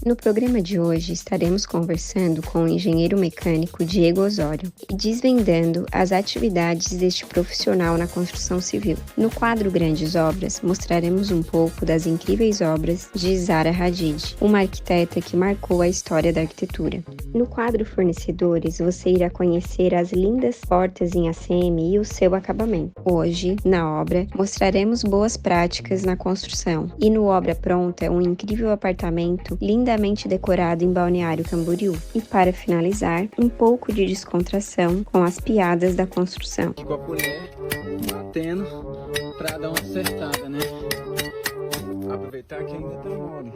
No programa de hoje, estaremos conversando com o engenheiro mecânico Diego Osório e desvendando as atividades deste profissional na construção civil. No quadro Grandes Obras, mostraremos um pouco das incríveis obras de Zaha Hadid, uma arquiteta que marcou a história da arquitetura. No quadro Fornecedores, você irá conhecer as lindas portas em ACM e o seu acabamento. Hoje, na obra, mostraremos boas práticas na construção e no Obra Pronta, um incrível apartamento lindamente decorado em Balneário Camboriú. E para finalizar, um pouco de descontração com as piadas da construção. Com a colher, batendo pra dar uma acertada, né? Aproveitar que ainda tá mole.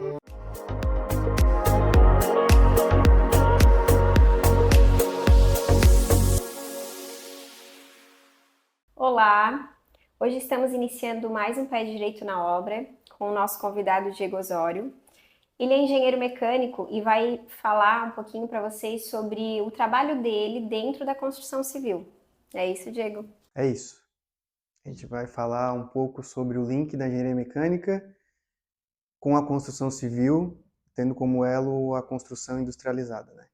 Olá! Hoje estamos iniciando mais um Pé Direito na Obra com o nosso convidado Diego Osório. Ele é engenheiro mecânico e vai falar um pouquinho para vocês sobre o trabalho dele dentro da construção civil. É isso, Diego? É isso. A gente vai falar um pouco sobre o link da engenharia mecânica com a construção civil, tendo como elo a construção industrializada, né?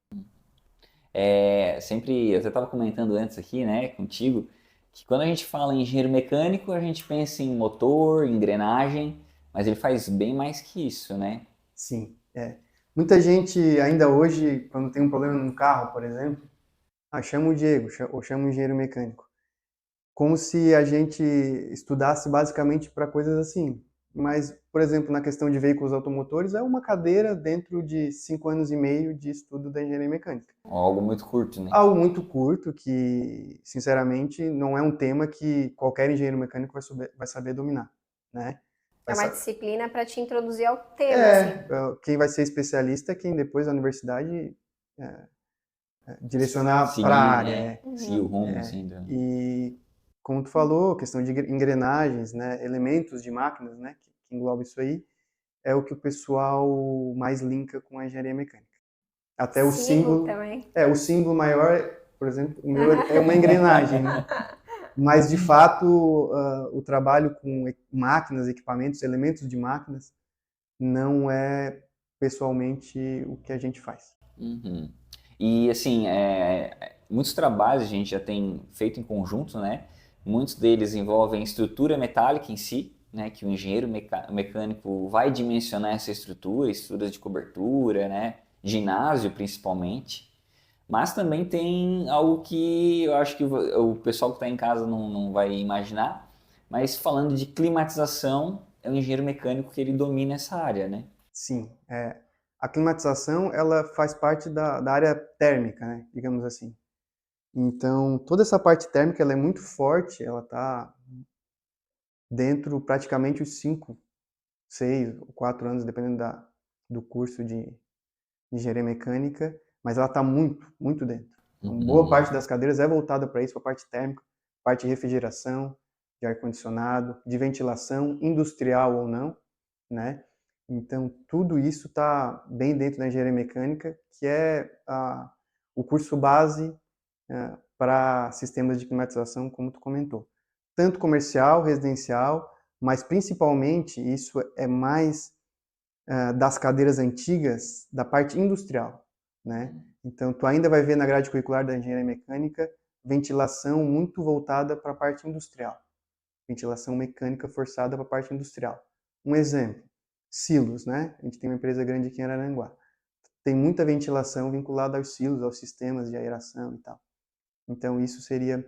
Sempre, eu até estava comentando antes aqui, né, contigo, que quando a gente fala em engenheiro mecânico, a gente pensa em motor, engrenagem, mas ele faz bem mais que isso, né? Sim, Muita gente ainda hoje, quando tem um problema num carro, por exemplo, chama o Diego, ou chama o engenheiro mecânico. Como se a gente estudasse basicamente para coisas assim. Mas, por exemplo, na questão de veículos automotores, é uma cadeira dentro de 5 anos e meio de estudo da engenharia mecânica. Algo muito curto, né? Algo muito curto que, sinceramente, não é um tema que qualquer engenheiro mecânico vai saber dominar, né? É uma disciplina para te introduzir ao tema, assim. Quem vai ser especialista é quem depois da universidade direcionar Seguir, para a área. seguir o rumo, assim. E, como tu falou, questão de engrenagens, né, elementos de máquinas, né, que engloba isso aí, é o que o pessoal mais linka com a engenharia mecânica. Até o símbolo também. o símbolo maior, por exemplo, o meu é uma engrenagem, né? Mas, de fato, o trabalho com máquinas, equipamentos, elementos de máquinas, não é pessoalmente o que a gente faz. Uhum. E, assim, muitos trabalhos a gente já tem feito em conjunto, né? Muitos deles envolvem estrutura metálica em si, né? Que o engenheiro mecânico vai dimensionar essa estrutura, estruturas de cobertura, né? Ginásio, principalmente. Mas também tem algo que eu acho que o pessoal que está em casa não vai imaginar, mas falando de climatização, é o engenheiro mecânico que ele domina essa área, né? Sim, a climatização ela faz parte da área térmica, né, digamos assim. Então, toda essa parte térmica ela é muito forte, ela está dentro praticamente os 5, 6 ou 4 anos, dependendo do curso de engenharia mecânica, mas ela está muito, muito dentro. Então, boa parte das cadeiras é voltada para isso, para a parte térmica, parte de refrigeração, de ar-condicionado, de ventilação, industrial ou não, né? Então, tudo isso está bem dentro da engenharia mecânica, que é o curso base para sistemas de climatização, como tu comentou. Tanto comercial, residencial, mas principalmente isso é mais das cadeiras antigas da parte industrial, né? Então, tu ainda vai ver na grade curricular da engenharia mecânica ventilação muito voltada para a parte industrial. Ventilação mecânica forçada para a parte industrial. Um exemplo, silos, né? A gente tem uma empresa grande aqui em Araranguá. Tem muita ventilação vinculada aos silos, aos sistemas de aeração e tal. Então, isso seria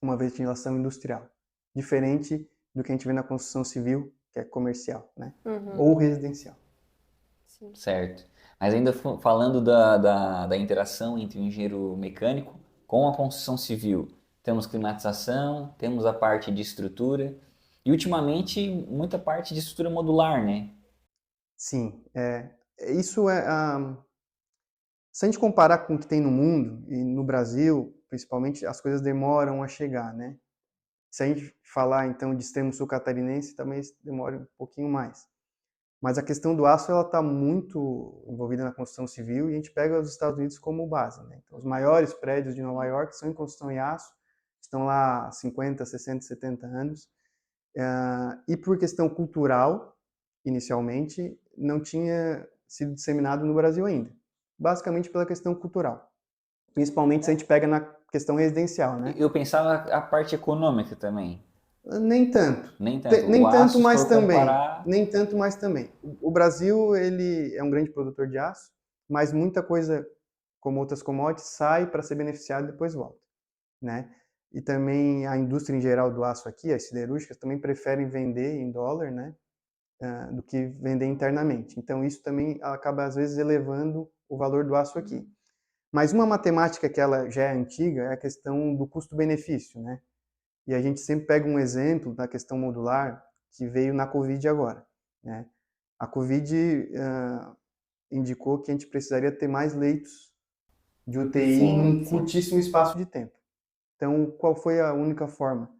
uma ventilação industrial. Diferente do que a gente vê na construção civil, que é comercial, né? Ou residencial. Sim. Certo. Mas ainda falando da interação entre o engenheiro mecânico com a construção civil, temos climatização, temos a parte de estrutura e, ultimamente, muita parte de estrutura modular, né? Sim, isso se a gente comparar com o que tem no mundo, e no Brasil, principalmente, as coisas demoram a chegar, né? Se a gente falar, então, de extremo sul catarinense, também demora um pouquinho mais. Mas a questão do aço ela está muito envolvida na construção civil e a gente pega os Estados Unidos como base, né? Então, os maiores prédios de Nova York são em construção em aço, estão lá há 50, 60, 70 anos. E por questão cultural, inicialmente, não tinha sido disseminado no Brasil ainda. Basicamente pela questão cultural. Principalmente se a gente pega na questão residencial, né? Eu pensava a parte econômica também. Nem tanto. Nem tanto. Nem O tanto, aço, mas se for também. comparar- Nem tanto, mas também. O Brasil, ele é um grande produtor de aço, mas muita coisa, como outras commodities, sai para ser beneficiada e depois volta, né? E também a indústria em geral do aço aqui, as siderúrgicas, também preferem vender em dólar, né? Do que vender internamente. Então, isso também acaba, às vezes, elevando o valor do aço aqui. Mas uma matemática que ela já é antiga é a questão do custo-benefício, né? E a gente sempre pega um exemplo da questão modular que veio na Covid agora, né? A Covid indicou que a gente precisaria ter mais leitos de UTI num curtíssimo espaço de tempo. Então, qual foi a única forma?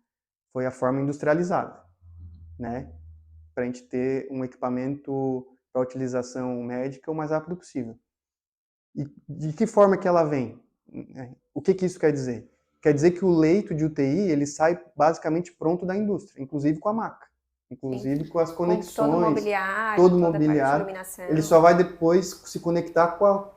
Foi a forma industrializada, né? Para a gente ter um equipamento para utilização médica o mais rápido possível. E de que forma que ela vem? O que isso quer dizer? Quer dizer que o leito de UTI ele sai basicamente pronto da indústria, inclusive com a maca, inclusive com as conexões, todo o mobiliário, todo toda mobiliário. A parte de iluminação. Ele só vai depois se conectar com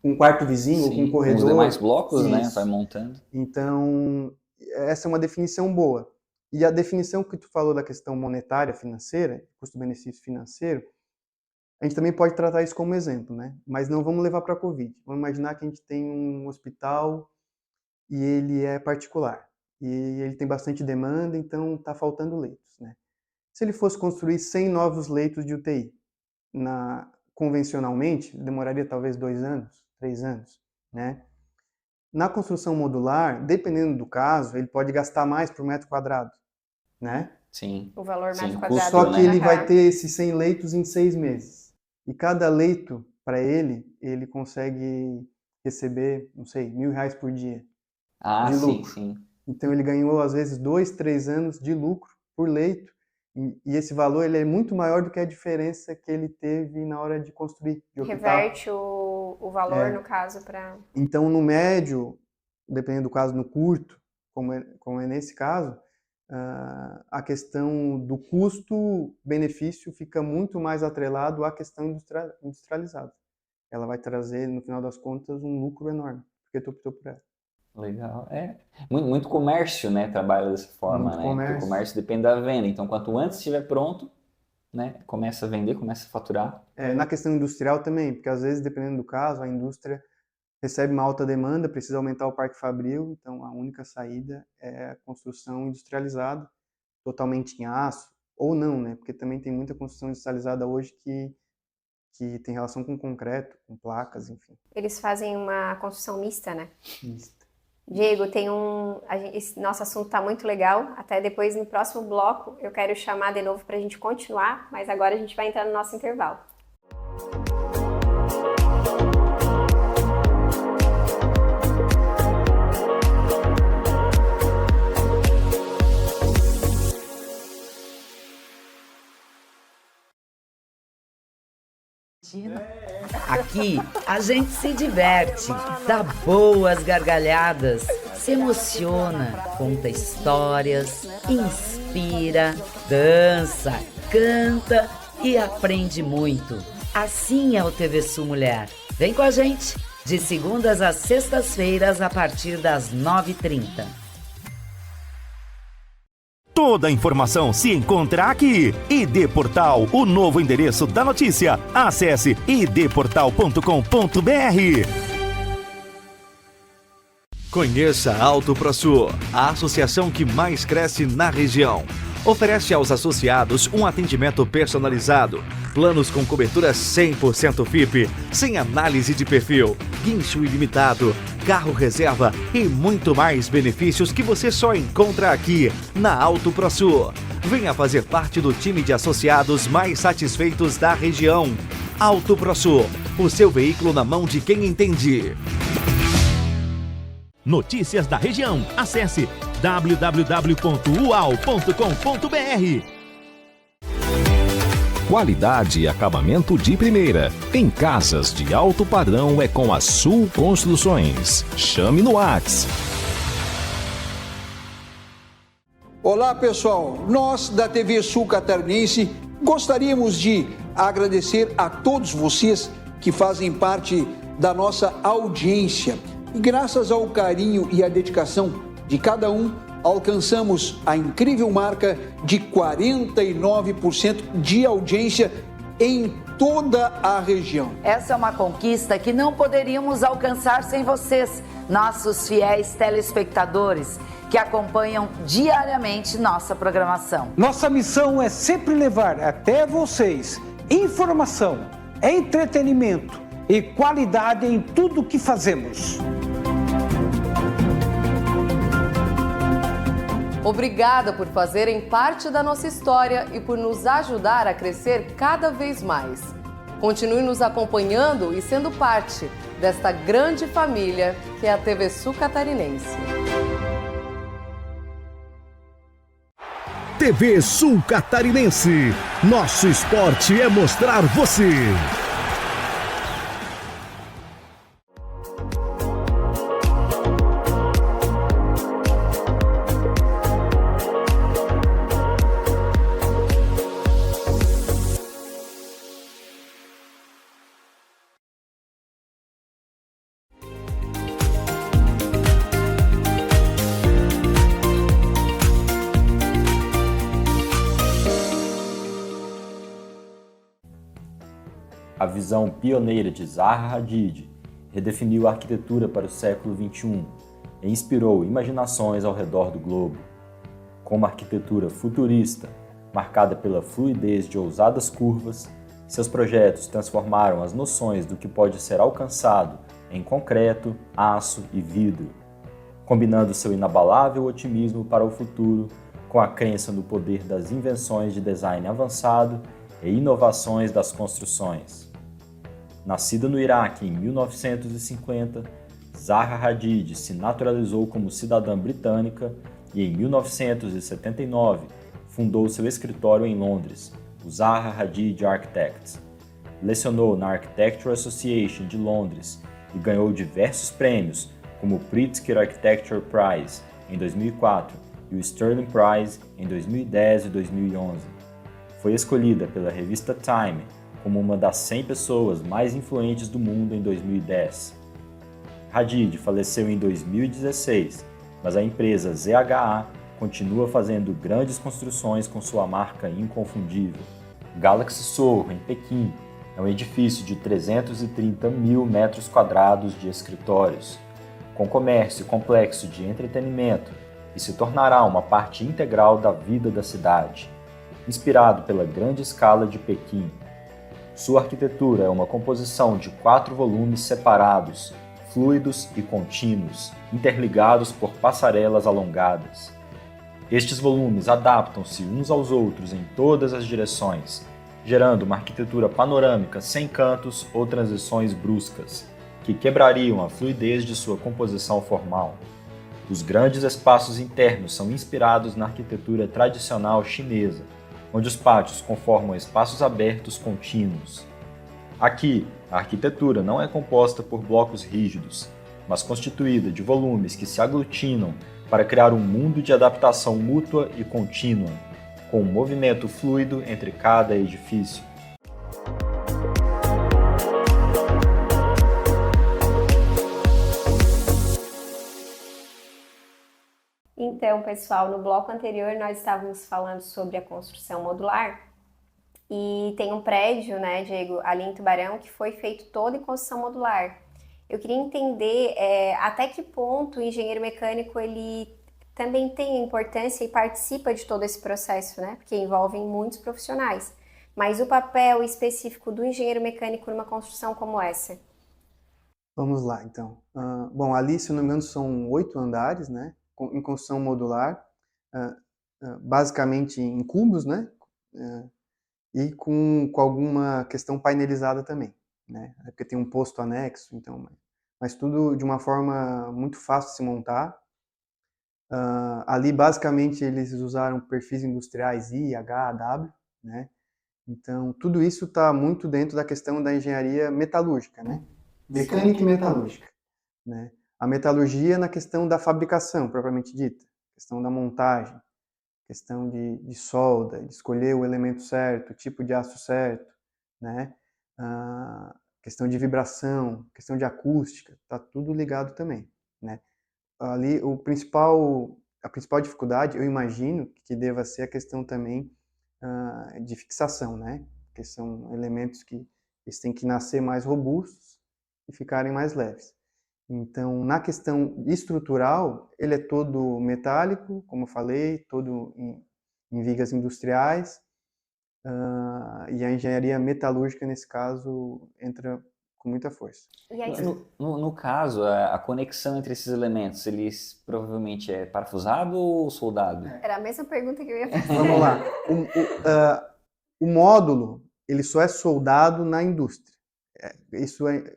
um quarto vizinho, ou com um corredor. Com os demais blocos, né? Isso. Vai montando. Então, essa é uma definição boa. E a definição que tu falou da questão monetária, financeira, custo-benefício financeiro, a gente também pode tratar isso como exemplo, né? Mas não vamos levar para a Covid. Vamos imaginar que a gente tem um hospital e ele é particular. E ele tem bastante demanda, então está faltando leitos, né? Se ele fosse construir 100 novos leitos de UTI, convencionalmente, demoraria talvez 2 anos, 3 anos, né? Na construção modular, dependendo do caso, ele pode gastar mais por metro quadrado, né? Sim. O valor Sim, metro custo, quadrado. Só que né? ele vai ter esses 100 leitos em 6 meses. E cada leito, para ele consegue receber, não sei, R$1.000 por dia de lucro. Sim. Então ele ganhou, às vezes, 2, 3 anos de lucro por leito. E esse valor ele é muito maior do que a diferença que ele teve na hora de construir. Reverte o valor, no caso, para... Então, no médio, dependendo do caso, no curto, como é nesse caso, a questão do custo-benefício fica muito mais atrelado à questão industrializada. Ela vai trazer, no final das contas, um lucro enorme, porque tu optou por ela. Legal. Muito comércio, né, trabalha dessa forma, né? Porque o comércio depende da venda. Então, quanto antes estiver pronto, né, começa a vender, começa a faturar. Na questão industrial também, porque às vezes, dependendo do caso, a indústria recebe uma alta demanda, precisa aumentar o parque fabril, então a única saída é a construção industrializada, totalmente em aço, ou não, né? Porque também tem muita construção industrializada hoje que tem relação com concreto, com placas, enfim. Eles fazem uma construção mista, né? Mista. Diego, esse nosso assunto está muito legal. Até depois, no próximo bloco, eu quero chamar de novo para a gente continuar, mas agora a gente vai entrar no nosso intervalo. Aqui a gente se diverte, dá boas gargalhadas, se emociona, conta histórias, inspira, dança, canta e aprende muito. Assim é o TV Sul Mulher. Vem com a gente, de segundas às sextas-feiras a partir das 9h30. Toda a informação se encontra aqui. ID Portal, o novo endereço da notícia. Acesse idportal.com.br. Conheça a Auto ProSul, a associação que mais cresce na região. Oferece aos associados um atendimento personalizado, planos com cobertura 100% FIP, sem análise de perfil, guincho ilimitado, carro reserva e muito mais benefícios que você só encontra aqui na Auto ProSul. Venha fazer parte do time de associados mais satisfeitos da região. Auto ProSul, o seu veículo na mão de quem entende. Notícias da região. Acesse www.ual.com.br. Qualidade e acabamento de primeira. Em casas de alto padrão é com a Sul Construções. Chame no WhatsApp. Olá pessoal, nós da TV Sul Catarinense gostaríamos de agradecer a todos vocês que fazem parte da nossa audiência. E graças ao carinho e à dedicação de cada um, alcançamos a incrível marca de 49% de audiência em toda a região. Essa é uma conquista que não poderíamos alcançar sem vocês, nossos fiéis telespectadores, que acompanham diariamente nossa programação. Nossa missão é sempre levar até vocês informação, entretenimento e qualidade em tudo que fazemos. Obrigada por fazerem parte da nossa história e por nos ajudar a crescer cada vez mais. Continue nos acompanhando e sendo parte desta grande família que é a TV Sul Catarinense. TV Sul Catarinense. Nosso esporte é mostrar você. A visão pioneira de Zaha Hadid redefiniu a arquitetura para o século XXI e inspirou imaginações ao redor do globo. Com uma arquitetura futurista, marcada pela fluidez de ousadas curvas, seus projetos transformaram as noções do que pode ser alcançado em concreto, aço e vidro, combinando seu inabalável otimismo para o futuro com a crença no poder das invenções de design avançado e inovações das construções. Nascida no Iraque em 1950, Zaha Hadid se naturalizou como cidadã britânica e em 1979 fundou seu escritório em Londres, o Zaha Hadid Architects. Lecionou na Architecture Association de Londres e ganhou diversos prêmios, como o Pritzker Architecture Prize em 2004 e o Sterling Prize em 2010 e 2011. Foi escolhida pela revista Time como uma das 100 pessoas mais influentes do mundo em 2010. Hadid faleceu em 2016, mas a empresa ZHA continua fazendo grandes construções com sua marca inconfundível. Galaxy Soho, em Pequim, é um edifício de 330 mil metros quadrados de escritórios, com comércio e complexo de entretenimento, e se tornará uma parte integral da vida da cidade. Inspirado pela grande escala de Pequim, sua arquitetura é uma composição de 4 volumes separados, fluidos e contínuos, interligados por passarelas alongadas. Estes volumes adaptam-se uns aos outros em todas as direções, gerando uma arquitetura panorâmica sem cantos ou transições bruscas, que quebrariam a fluidez de sua composição formal. Os grandes espaços internos são inspirados na arquitetura tradicional chinesa, onde os pátios conformam espaços abertos contínuos. Aqui, a arquitetura não é composta por blocos rígidos, mas constituída de volumes que se aglutinam para criar um mundo de adaptação mútua e contínua, com um movimento fluido entre cada edifício. Então, pessoal, no bloco anterior nós estávamos falando sobre a construção modular e tem um prédio, né, Diego, ali em Tubarão, que foi feito todo em construção modular. Eu queria entender até que ponto o engenheiro mecânico ele também tem importância e participa de todo esse processo, né, porque envolve muitos profissionais. Mas o papel específico do engenheiro mecânico numa construção como essa? Vamos lá, então. Bom, ali, se eu não me engano, são 8 andares, né? Em construção modular, basicamente em cubos, né? E com alguma questão painelizada também, né? Porque tem um posto anexo, então, mas tudo de uma forma muito fácil de se montar. Ali, basicamente, eles usaram perfis industriais I, H, W, né? Então, tudo isso está muito dentro da questão da engenharia metalúrgica, né? Mecânica e metalúrgica, né? A metalurgia na questão da fabricação, propriamente dita, questão da montagem, questão de solda, de escolher o elemento certo, o tipo de aço certo, né? Questão de vibração, questão de acústica, está tudo ligado também, né? Ali a principal dificuldade, eu imagino que deva ser a questão também de fixação, né? Porque são elementos que eles têm que nascer mais robustos e ficarem mais leves. Então, na questão estrutural, ele é todo metálico, como eu falei, todo em vigas industriais, e a engenharia metalúrgica, nesse caso, entra com muita força. No caso, a conexão entre esses elementos, eles provavelmente é parafusado ou soldado? Era a mesma pergunta que eu ia fazer. Vamos lá. O módulo, ele só é soldado na indústria. Isso é...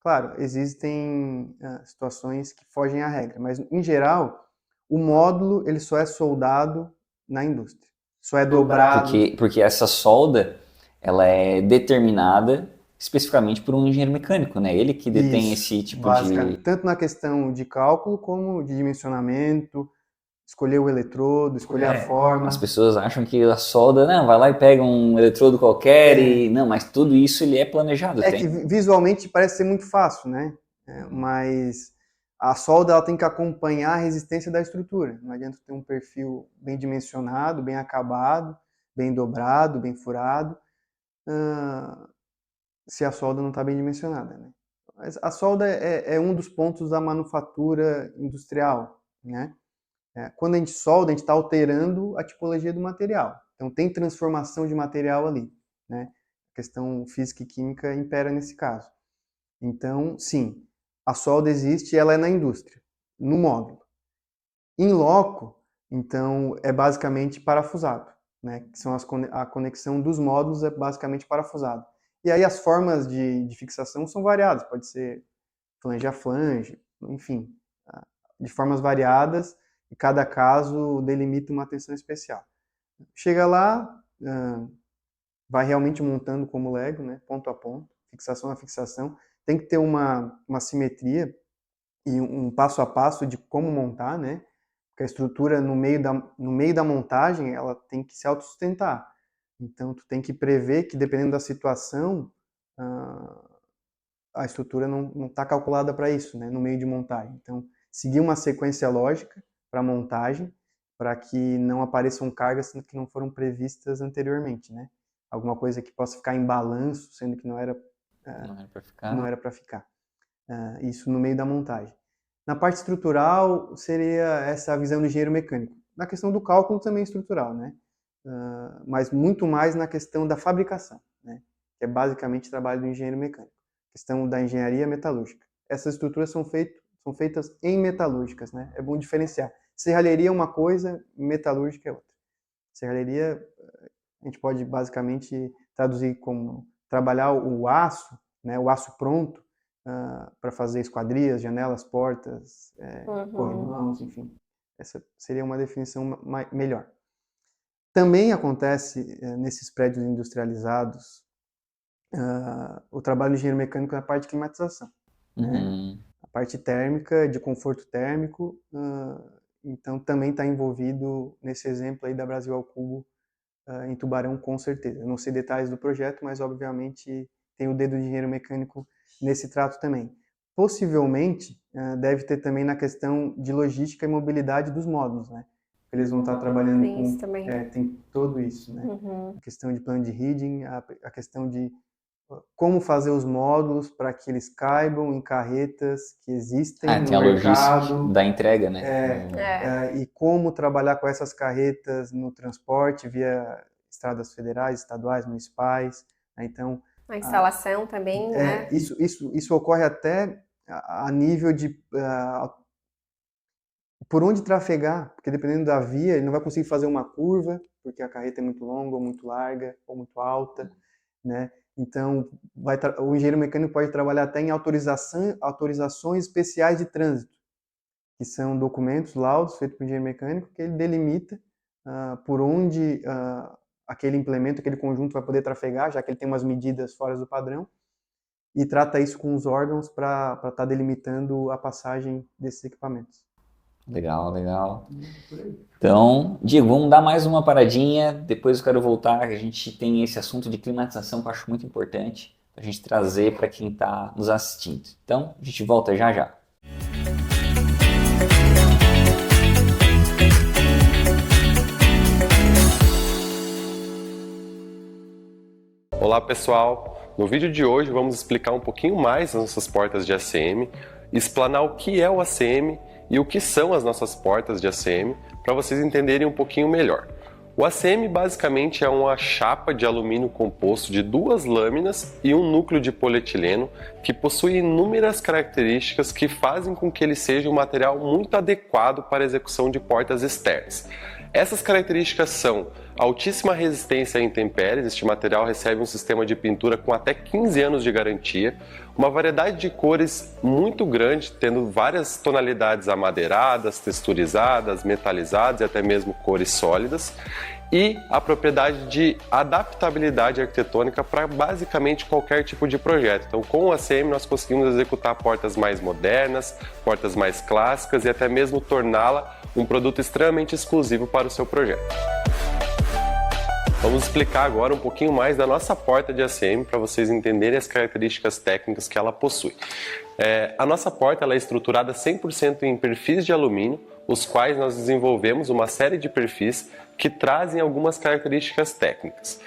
Claro, existem situações que fogem à regra, mas, em geral, o módulo ele só é soldado na indústria. Só é dobrado. Porque essa solda, ela é determinada especificamente por um engenheiro mecânico, né? Ele que detém esse tipo de... Tanto na questão de cálculo, como de dimensionamento, escolher o eletrodo, escolher a forma. As pessoas acham que a solda, não, vai lá e pega um eletrodo qualquer e... Não, mas tudo isso ele é planejado. Que visualmente parece ser muito fácil, né? Mas a solda ela tem que acompanhar a resistência da estrutura. Não adianta ter um perfil bem dimensionado, bem acabado, bem dobrado, bem furado, se a solda não está bem dimensionada, né? Mas a solda é um dos pontos da manufatura industrial, né? Quando a gente solda, a gente está alterando a tipologia do material. Então, tem transformação de material ali, né? A questão física e química impera nesse caso. Então, sim, a solda existe e ela é na indústria, no módulo. Em loco, então, é basicamente parafusado, né? Que são a conexão dos módulos é basicamente parafusado. E aí as formas de fixação são variadas, pode ser flange a flange, enfim, de formas variadas, e cada caso delimita uma atenção especial. Chega lá, vai realmente montando como Lego, né, ponto a ponto, fixação a fixação, tem que ter uma simetria e um passo a passo de como montar, né, porque a estrutura no meio da montagem, ela tem que se autossustentar. Então, tu tem que prever que, dependendo da situação, a estrutura não está calculada para isso, né, no meio de montagem. Então, seguir uma sequência lógica para montagem, para que não apareçam cargas que não foram previstas anteriormente, né? Alguma coisa que possa ficar em balanço, sendo que não era para ficar. Isso no meio da montagem. Na parte estrutural, seria essa visão do engenheiro mecânico. Na questão do cálculo, também estrutural, né? Mas muito mais na questão da fabricação, né? Que é basicamente o trabalho do engenheiro mecânico. Questão da engenharia metalúrgica. Essas estruturas são feitas em metalúrgicas, né? É bom diferenciar. Serralheria é uma coisa, metalúrgica é outra. Serralheria, a gente pode basicamente traduzir como trabalhar o aço, né? O aço pronto, para fazer esquadrias, janelas, portas, corrimãos, enfim. Essa seria uma definição melhor. Também acontece nesses prédios industrializados o trabalho do engenheiro mecânico na parte de climatização, né? A parte térmica, de conforto térmico, então também está envolvido nesse exemplo aí da Brasil ao Cubo em Tubarão, com certeza. Eu não sei detalhes do projeto, mas obviamente tem o dedo de engenheiro mecânico nesse trato também. Possivelmente deve ter também na questão de logística e mobilidade dos módulos, né? Eles vão estar trabalhando com... tem tudo isso, né? A questão de plano de rigging, a questão de como fazer os módulos para que eles caibam em carretas que existem no tem a mercado. Logística da entrega, né? E como trabalhar com essas carretas no transporte via estradas federais, estaduais, municipais. Então, a instalação também, né? Isso ocorre até a nível de por onde trafegar, porque dependendo da via, ele não vai conseguir fazer uma curva, porque a carreta é muito longa, ou muito larga, ou muito alta, né? Então, o engenheiro mecânico pode trabalhar até em autorizações especiais de trânsito, que são documentos, laudos feitos por engenheiro mecânico, que ele delimita por onde aquele implemento, aquele conjunto vai poder trafegar, já que ele tem umas medidas fora do padrão, e trata isso com os órgãos para estar delimitando a passagem desses equipamentos. Legal, legal. Então, Diego, vamos dar mais uma paradinha, depois eu quero voltar, a gente tem esse assunto de climatização que eu acho muito importante, para a gente trazer para quem está nos assistindo. Então, a gente volta já já. Olá pessoal, no vídeo de hoje vamos explicar um pouquinho mais as nossas portas de ACM, explanar o que é o ACM e o que são as nossas portas de ACM, para vocês entenderem um pouquinho melhor. O ACM basicamente é uma chapa de alumínio composto de 2 lâminas e um núcleo de polietileno que possui inúmeras características que fazem com que ele seja um material muito adequado para a execução de portas externas. Essas características são altíssima resistência a intempéries, este material recebe um sistema de pintura com até 15 anos de garantia, uma variedade de cores muito grande, tendo várias tonalidades amadeiradas, texturizadas, metalizadas e até mesmo cores sólidas, e a propriedade de adaptabilidade arquitetônica para basicamente qualquer tipo de projeto. Então, com o ACM nós conseguimos executar portas mais modernas, portas mais clássicas e até mesmo torná-la um produto extremamente exclusivo para o seu projeto. Vamos explicar agora um pouquinho mais da nossa porta de ACM para vocês entenderem as características técnicas que ela possui. A nossa porta ela é estruturada 100% em perfis de alumínio, os quais nós desenvolvemos uma série de perfis que trazem algumas características técnicas.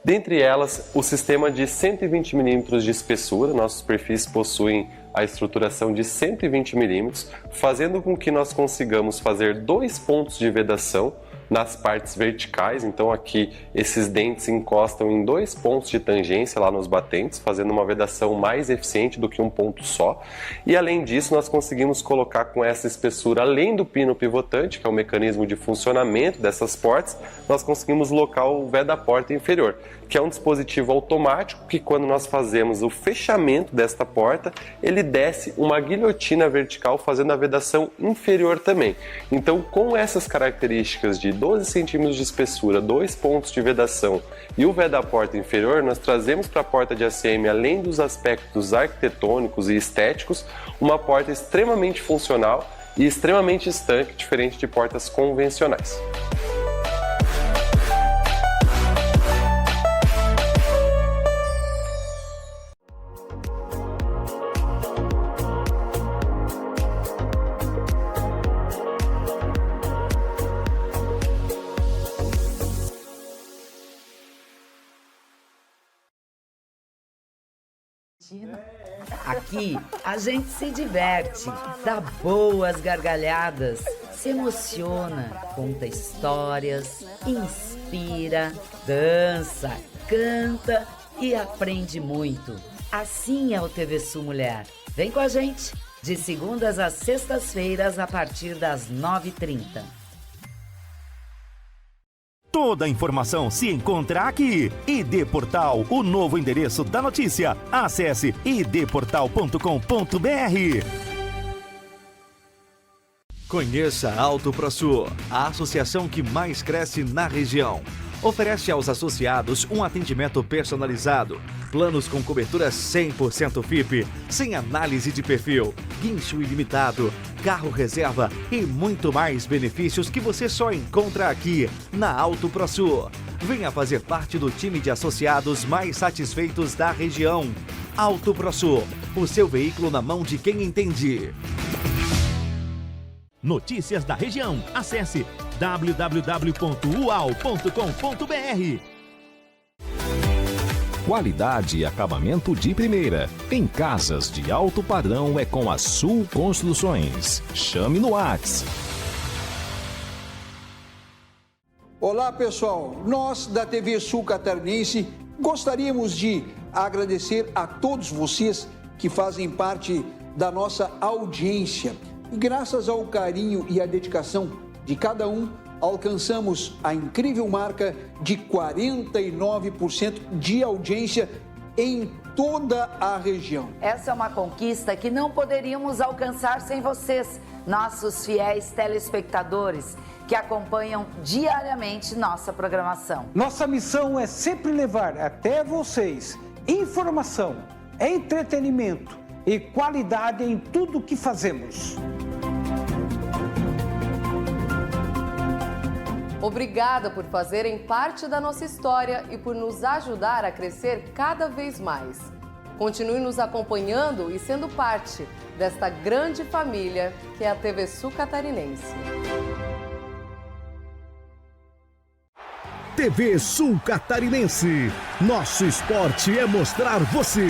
Dentre elas, o sistema de 120 mm de espessura, nossos perfis possuem a estruturação de 120 mm, fazendo com que nós consigamos fazer 2 pontos de vedação nas partes verticais, então aqui esses dentes encostam em 2 pontos de tangência lá nos batentes, fazendo uma vedação mais eficiente do que um ponto só. E além disso, nós conseguimos colocar com essa espessura, além do pino pivotante, que é o mecanismo de funcionamento dessas portas, nós conseguimos locar o veda-porta inferior, que é um dispositivo automático que quando nós fazemos o fechamento desta porta, ele desce uma guilhotina vertical fazendo a vedação inferior também. Então, com essas características de 12 centímetros de espessura, 2 pontos de vedação e o veda-porta inferior, nós trazemos para a porta de ACM, além dos aspectos arquitetônicos e estéticos, uma porta extremamente funcional e extremamente estanque, diferente de portas convencionais. Aqui a gente se diverte, dá boas gargalhadas, se emociona, conta histórias, inspira, dança, canta e aprende muito. Assim é o TV Sul Mulher. Vem com a gente, de segundas às sextas-feiras a partir das 9h30. Toda a informação se encontra aqui. ID Portal, o novo endereço da notícia. Acesse idportal.com.br. Conheça a Auto ProSul, a associação que mais cresce na região. Oferece aos associados um atendimento personalizado, planos com cobertura 100% FIP, sem análise de perfil, guincho ilimitado, carro reserva e muito mais benefícios que você só encontra aqui na Auto ProSul. Venha fazer parte do time de associados mais satisfeitos da região. Auto ProSul, o seu veículo na mão de quem entende. Notícias da região. Acesse www.ual.com.br. Qualidade e acabamento de primeira. Em casas de alto padrão é com a Sul Construções. Chame no WhatsApp. Olá pessoal, nós da TV Sul Catarinense gostaríamos de agradecer a todos vocês que fazem parte da nossa audiência. E graças ao carinho e à dedicação de cada um, alcançamos a incrível marca de 49% de audiência em toda a região. Essa é uma conquista que não poderíamos alcançar sem vocês, nossos fiéis telespectadores. que acompanham diariamente nossa programação. Nossa missão é sempre levar até vocês informação, entretenimento e qualidade em tudo que fazemos. Obrigada por fazerem parte da nossa história e por nos ajudar a crescer cada vez mais. Continue nos acompanhando e sendo parte desta grande família que é a TV Sul Catarinense. TV Sul Catarinense. Nosso esporte é mostrar você.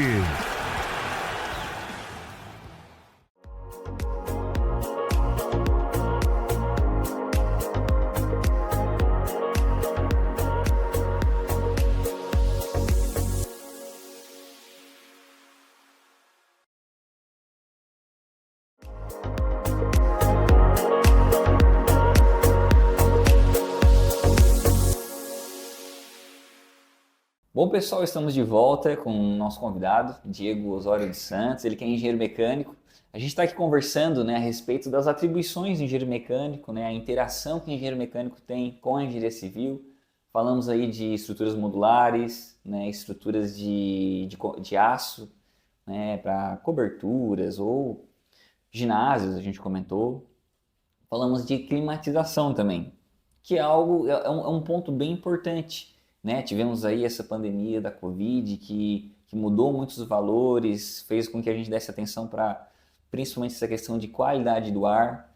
Bom, pessoal, estamos de volta com o nosso convidado, Diego Osório dos Santos, ele que é engenheiro mecânico. A gente está aqui conversando, né, a respeito das atribuições do engenheiro mecânico, né, a interação que o engenheiro mecânico tem com a engenharia civil. Falamos aí de estruturas modulares, né, estruturas de aço, né, para coberturas ou ginásios, a gente comentou. Falamos de climatização também, que é um ponto bem importante. Né? Tivemos aí essa pandemia da Covid que mudou muitos valores, fez com que a gente desse atenção para principalmente essa questão de qualidade do ar.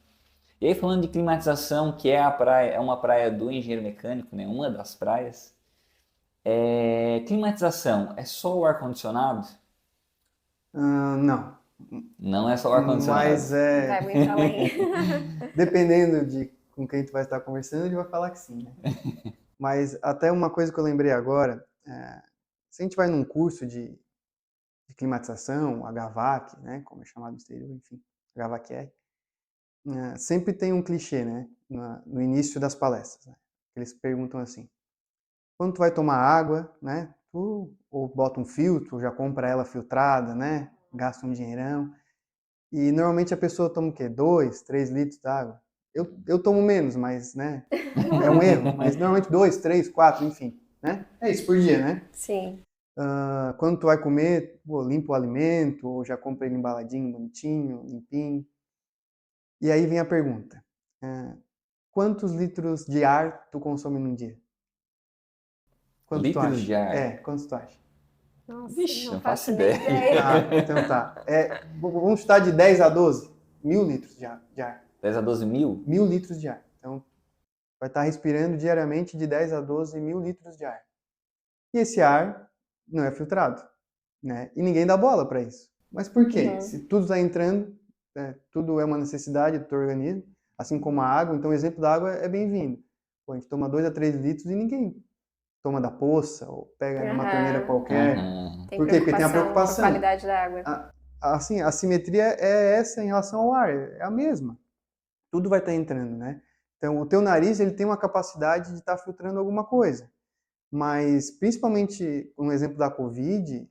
E aí falando de climatização, que é uma praia do engenheiro mecânico, né? Uma das praias. Climatização, é só o ar-condicionado? Não. Não é só o ar-condicionado? Mas Vai muito além. Dependendo de com quem tu vai estar conversando, ele vai falar que sim, né? Mas até uma coisa que eu lembrei agora, se a gente vai num curso de climatização, HVAC, né, como é chamado no exterior, enfim, HVAC-R, sempre tem um clichê, né, no início das palestras, né? Eles perguntam assim, quando tu vai tomar água, né, tu ou bota um filtro, ou já compra ela filtrada, né, gasta um dinheirão, e normalmente a pessoa toma o quê? 2, 3 litros d'água. Eu tomo menos, mas, né, é um erro. Mas normalmente 2, 3, 4, enfim, né? É isso por dia, né? Sim. Quando tu vai comer, limpa o alimento, ou já compra ele embaladinho, bonitinho, limpinho. E aí vem a pergunta. Quantos litros de ar tu consome num dia? Quantos tu acha? Litros de ar? Quantos tu acha? Nossa, Vixe, não faço nem ideia. Então tá. Vamos chutar de 10 a 12? 1.000 litros de ar. 10 a 12 mil? 1.000 litros de ar. Então, vai estar respirando diariamente de 10 a 12 mil litros de ar. E esse ar não é filtrado, né? E ninguém dá bola para isso. Mas por quê? Uhum. Se tudo está entrando, tudo é uma necessidade do teu organismo, assim como a água, então o exemplo da água é bem-vindo. Pô, a gente toma 2 a 3 litros e ninguém toma da poça ou pega numa torneira qualquer. Por quê? Porque tem a preocupação. Com a qualidade da água. Assim, a simetria é essa em relação ao ar, é a mesma. Tudo vai estar entrando, né? Então, o teu nariz, ele tem uma capacidade de estar filtrando alguma coisa. Mas, principalmente, no exemplo da Covid,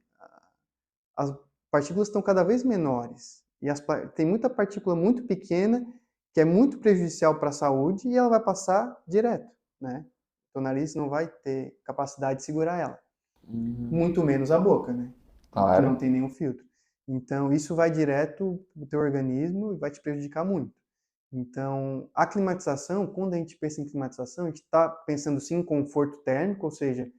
as partículas estão cada vez menores. E tem muita partícula muito pequena que é muito prejudicial para a saúde e ela vai passar direto, né? O teu nariz não vai ter capacidade de segurar ela. Muito menos a boca, né? Claro. Que não tem nenhum filtro. Então, isso vai direto pro teu organismo e vai te prejudicar muito. Então, a climatização, quando a gente pensa em climatização, a gente está pensando sim em conforto térmico, ou seja,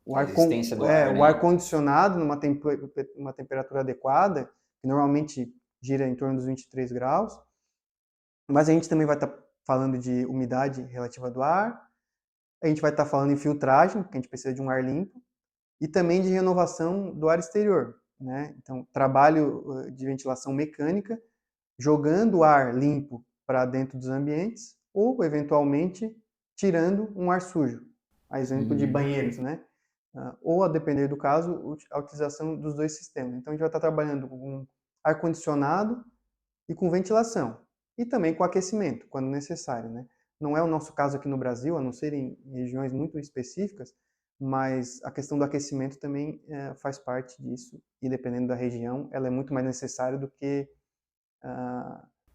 o ar-condicionado numa temperatura adequada, que normalmente gira em torno dos 23 graus, mas a gente também vai estar falando de umidade relativa do ar, a gente vai estar falando em filtragem, porque a gente precisa de um ar limpo, e também de renovação do ar exterior, né? Então, trabalho de ventilação mecânica, jogando ar limpo para dentro dos ambientes ou, eventualmente, tirando um ar sujo. A exemplo de banheiros, né? Ou, a depender do caso, a utilização dos dois sistemas. Então, a gente vai estar trabalhando com ar-condicionado e com ventilação. E também com aquecimento, quando necessário, né? Não é o nosso caso aqui no Brasil, a não ser em regiões muito específicas, mas a questão do aquecimento também faz parte disso. E, dependendo da região, ela é muito mais necessária do que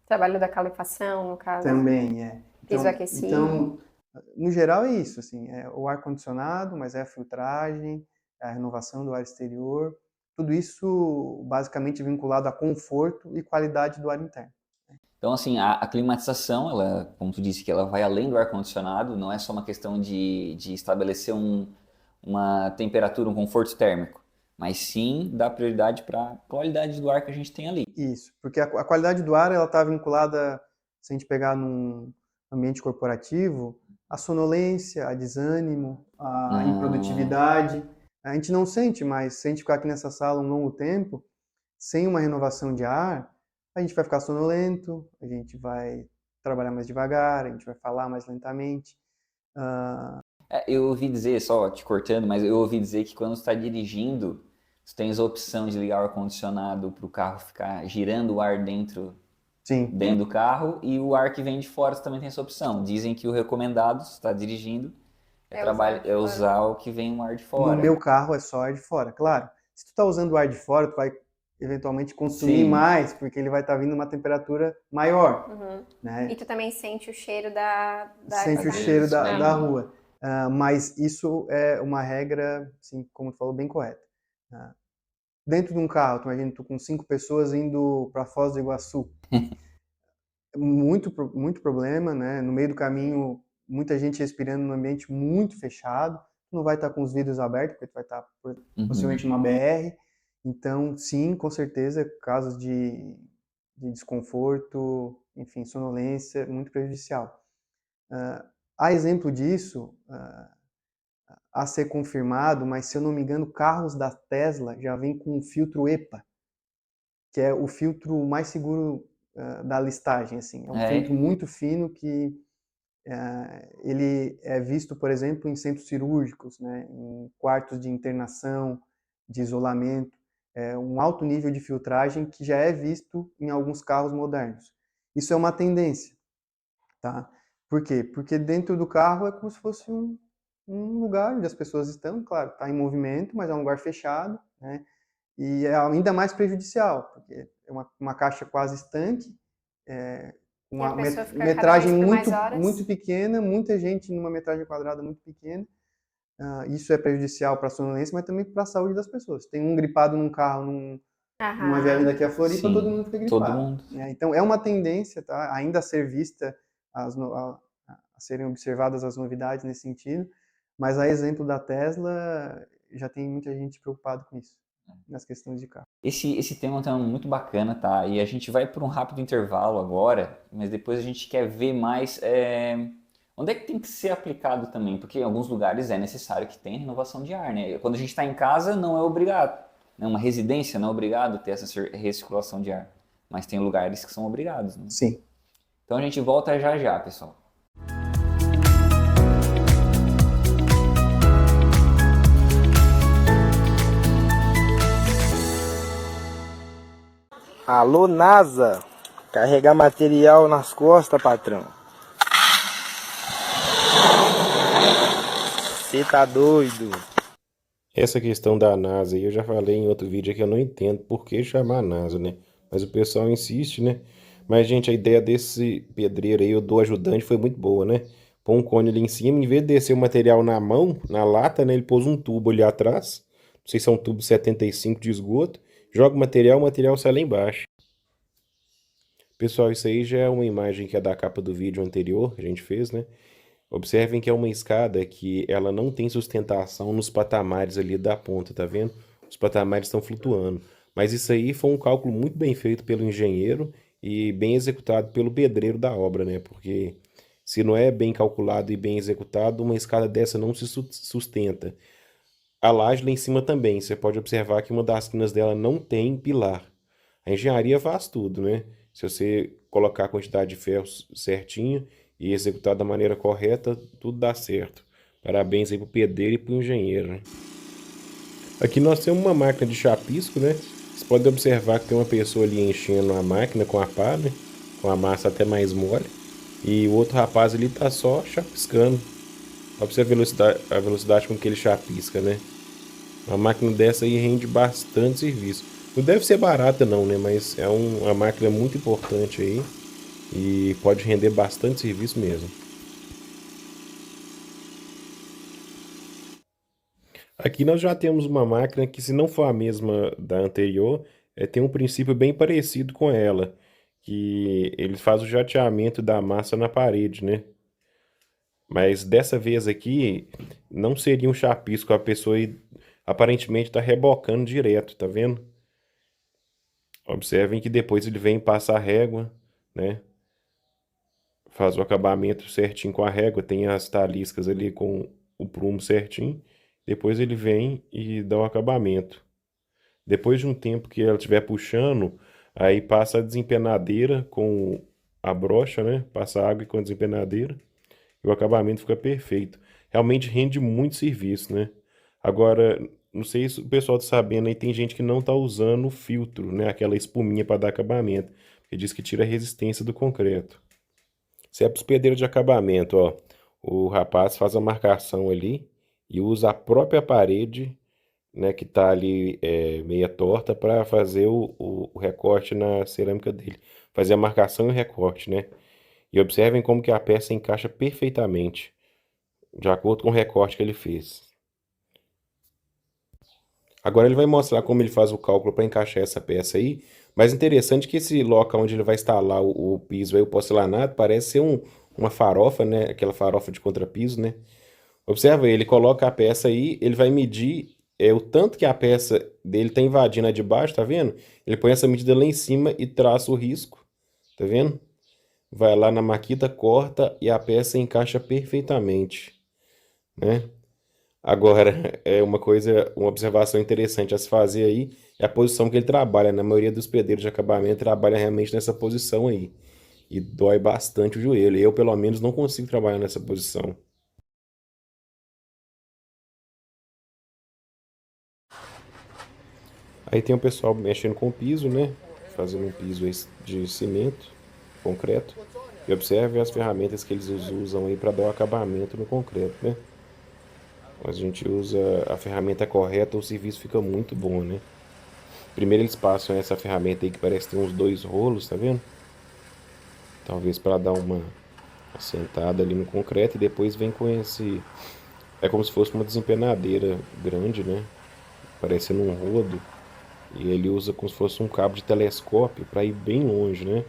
trabalho da calefação, no caso. Também, Piso aquecido. Então, no geral é isso, assim, é o ar-condicionado, mas é a filtragem, a renovação do ar exterior, tudo isso basicamente vinculado a conforto e qualidade do ar interno. Então, assim, a climatização, ela, como tu disse, que ela vai além do ar-condicionado, não é só uma questão de estabelecer uma temperatura, um conforto térmico, mas sim dar prioridade para a qualidade do ar que a gente tem ali. Isso, porque a qualidade do ar ela está vinculada, se a gente pegar num ambiente corporativo, a sonolência, a desânimo, a improdutividade. A gente não sente, mas se a gente ficar aqui nessa sala um longo tempo, sem uma renovação de ar, a gente vai ficar sonolento, a gente vai trabalhar mais devagar, a gente vai falar mais lentamente. Eu ouvi dizer, só te cortando, mas eu ouvi dizer que quando você está dirigindo, você tem a opção de ligar o ar-condicionado para o carro ficar girando o ar dentro do carro, e o ar que vem de fora você também tem essa opção. Dizem que o recomendado, se está dirigindo, é usar o que vem o ar de fora. No meu carro é só ar de fora, claro. Se tu está usando o ar de fora, tu vai eventualmente consumir mais, porque ele vai estar vindo uma temperatura maior. Né? E tu também sente o cheiro Sente o cheiro da rua. Mas isso é uma regra, assim, como tu falou, bem correta. Dentro de um carro, tu imagina tu com 5 pessoas indo para Foz do Iguaçu. muito problema, né? No meio do caminho, muita gente respirando num ambiente muito fechado. Tu não vai estar com os vidros abertos, porque tu vai estar possivelmente numa BR. Então, sim, com certeza, casos de desconforto, enfim, sonolência, muito prejudicial. Há exemplo disso, a ser confirmado, mas se eu não me engano, carros da Tesla já vêm com um filtro EPA, que é o filtro mais seguro da listagem. Assim. É um filtro muito fino que ele é visto, por exemplo, em centros cirúrgicos, né, em quartos de internação, de isolamento. É um alto nível de filtragem que já é visto em alguns carros modernos. Isso é uma tendência, tá? Por quê? Porque dentro do carro é como se fosse um lugar onde as pessoas estão, claro, está em movimento, mas é um lugar fechado, né? E é ainda mais prejudicial, porque é uma caixa quase estanque, uma metragem muito pequena, muita gente numa metragem quadrada muito pequena. Isso é prejudicial para a sonolência, mas também para a saúde das pessoas. Tem um gripado num carro, numa viagem daqui a Floripa, todo mundo fica gripado. Todo mundo. Então, é uma tendência, tá? Ainda a ser vista, a serem observadas as novidades nesse sentido, mas a exemplo da Tesla, já tem muita gente preocupada com isso, nas questões de carro. Esse tema é um tema muito bacana, tá? E a gente vai por um rápido intervalo agora, mas depois a gente quer ver mais onde é que tem que ser aplicado também, porque em alguns lugares é necessário que tenha renovação de ar, né? Quando a gente está em casa, não é obrigado. Né? Uma residência não é obrigado ter essa recirculação de ar, mas tem lugares que são obrigados. Né? Sim. Então a gente volta já, pessoal. Alô, NASA! Carregar material nas costas, patrão. Você tá doido? Essa questão da NASA aí, eu já falei em outro vídeo que eu não entendo por que chamar NASA, né? Mas o pessoal insiste, né? Mas, gente, a ideia desse pedreiro aí, do ajudante, foi muito boa, né? Pôr um cone ali em cima, em vez de descer o material na mão, na lata, né? Ele pôs um tubo ali atrás. Não sei se é um tubo 75 de esgoto. Joga o material sai lá embaixo. Pessoal, isso aí já é uma imagem que é da capa do vídeo anterior que a gente fez, né? Observem que é uma escada que ela não tem sustentação nos patamares ali da ponta, tá vendo? Os patamares estão flutuando. Mas isso aí foi um cálculo muito bem feito pelo engenheiro e bem executado pelo pedreiro da obra, né? Porque se não é bem calculado e bem executado, uma escada dessa não se sustenta. A laje lá em cima também, você pode observar que uma das quinas dela não tem pilar. A engenharia faz tudo, né? Se você colocar a quantidade de ferro certinha e executar da maneira correta, tudo dá certo. Parabéns aí pro pedreiro e pro engenheiro, né? Aqui nós temos uma máquina de chapisco, né? Você pode observar que tem uma pessoa ali enchendo a máquina com a pá, né? Com a massa até mais mole. E o outro rapaz ali tá só chapiscando. Olha pra você a velocidade com que ele chapisca, né? Uma máquina dessa aí rende bastante serviço. Não deve ser barata não, né? Mas é uma máquina muito importante aí. E pode render bastante serviço mesmo. Aqui nós já temos uma máquina que, se não for a mesma da anterior, tem um princípio bem parecido com ela, que ele faz o jateamento da massa na parede, né? Mas dessa vez aqui, não seria um chapisco, a pessoa aparentemente está rebocando direto, tá vendo? Observem que depois ele vem passar a régua, né? Faz o acabamento certinho com a régua, tem as taliscas ali com o prumo certinho. Depois ele vem e dá o acabamento. Depois de um tempo que ela estiver puxando, aí passa a desempenadeira com a brocha, né? Passa a água com a desempenadeira e o acabamento fica perfeito. Realmente rende muito serviço, né? Agora, não sei se o pessoal tá sabendo aí, tem gente que não tá usando o filtro, né? Aquela espuminha para dar acabamento, porque diz que tira a resistência do concreto. Se é para os pedreiros de acabamento, ó, o rapaz faz a marcação ali e usa a própria parede, né, que tá ali meia torta para fazer o recorte na cerâmica dele. Fazer a marcação e o recorte, né? E observem como que a peça encaixa perfeitamente, de acordo com o recorte que ele fez. Agora ele vai mostrar como ele faz o cálculo para encaixar essa peça aí. Mas interessante que esse local onde ele vai instalar o piso aí, o porcelanato, parece ser uma farofa, né? Aquela farofa de contrapiso, né? Observa, ele coloca a peça aí, ele vai medir o tanto que a peça dele tá invadindo a de baixo, tá vendo? Ele põe essa medida lá em cima e traça o risco, tá vendo? Vai lá na maquita, corta e a peça encaixa perfeitamente, né? Agora, uma observação interessante a se fazer aí é a posição que ele trabalha. Na maioria dos pedreiros de acabamento trabalha realmente nessa posição aí. E dói bastante o joelho. Eu, pelo menos, não consigo trabalhar nessa posição. Aí tem o pessoal mexendo com o piso, né? Fazendo um piso de cimento, concreto. E observe as ferramentas que eles usam aí para dar o acabamento no concreto, né? Mas a gente usa a ferramenta correta, o serviço fica muito bom, né? Primeiro eles passam essa ferramenta aí que parece ter uns 2 rolos, tá vendo? Talvez para dar uma assentada ali no concreto e depois vem com esse... É como se fosse uma desempenadeira grande, né? Parecendo um rodo. E ele usa como se fosse um cabo de telescópio para ir bem longe, né?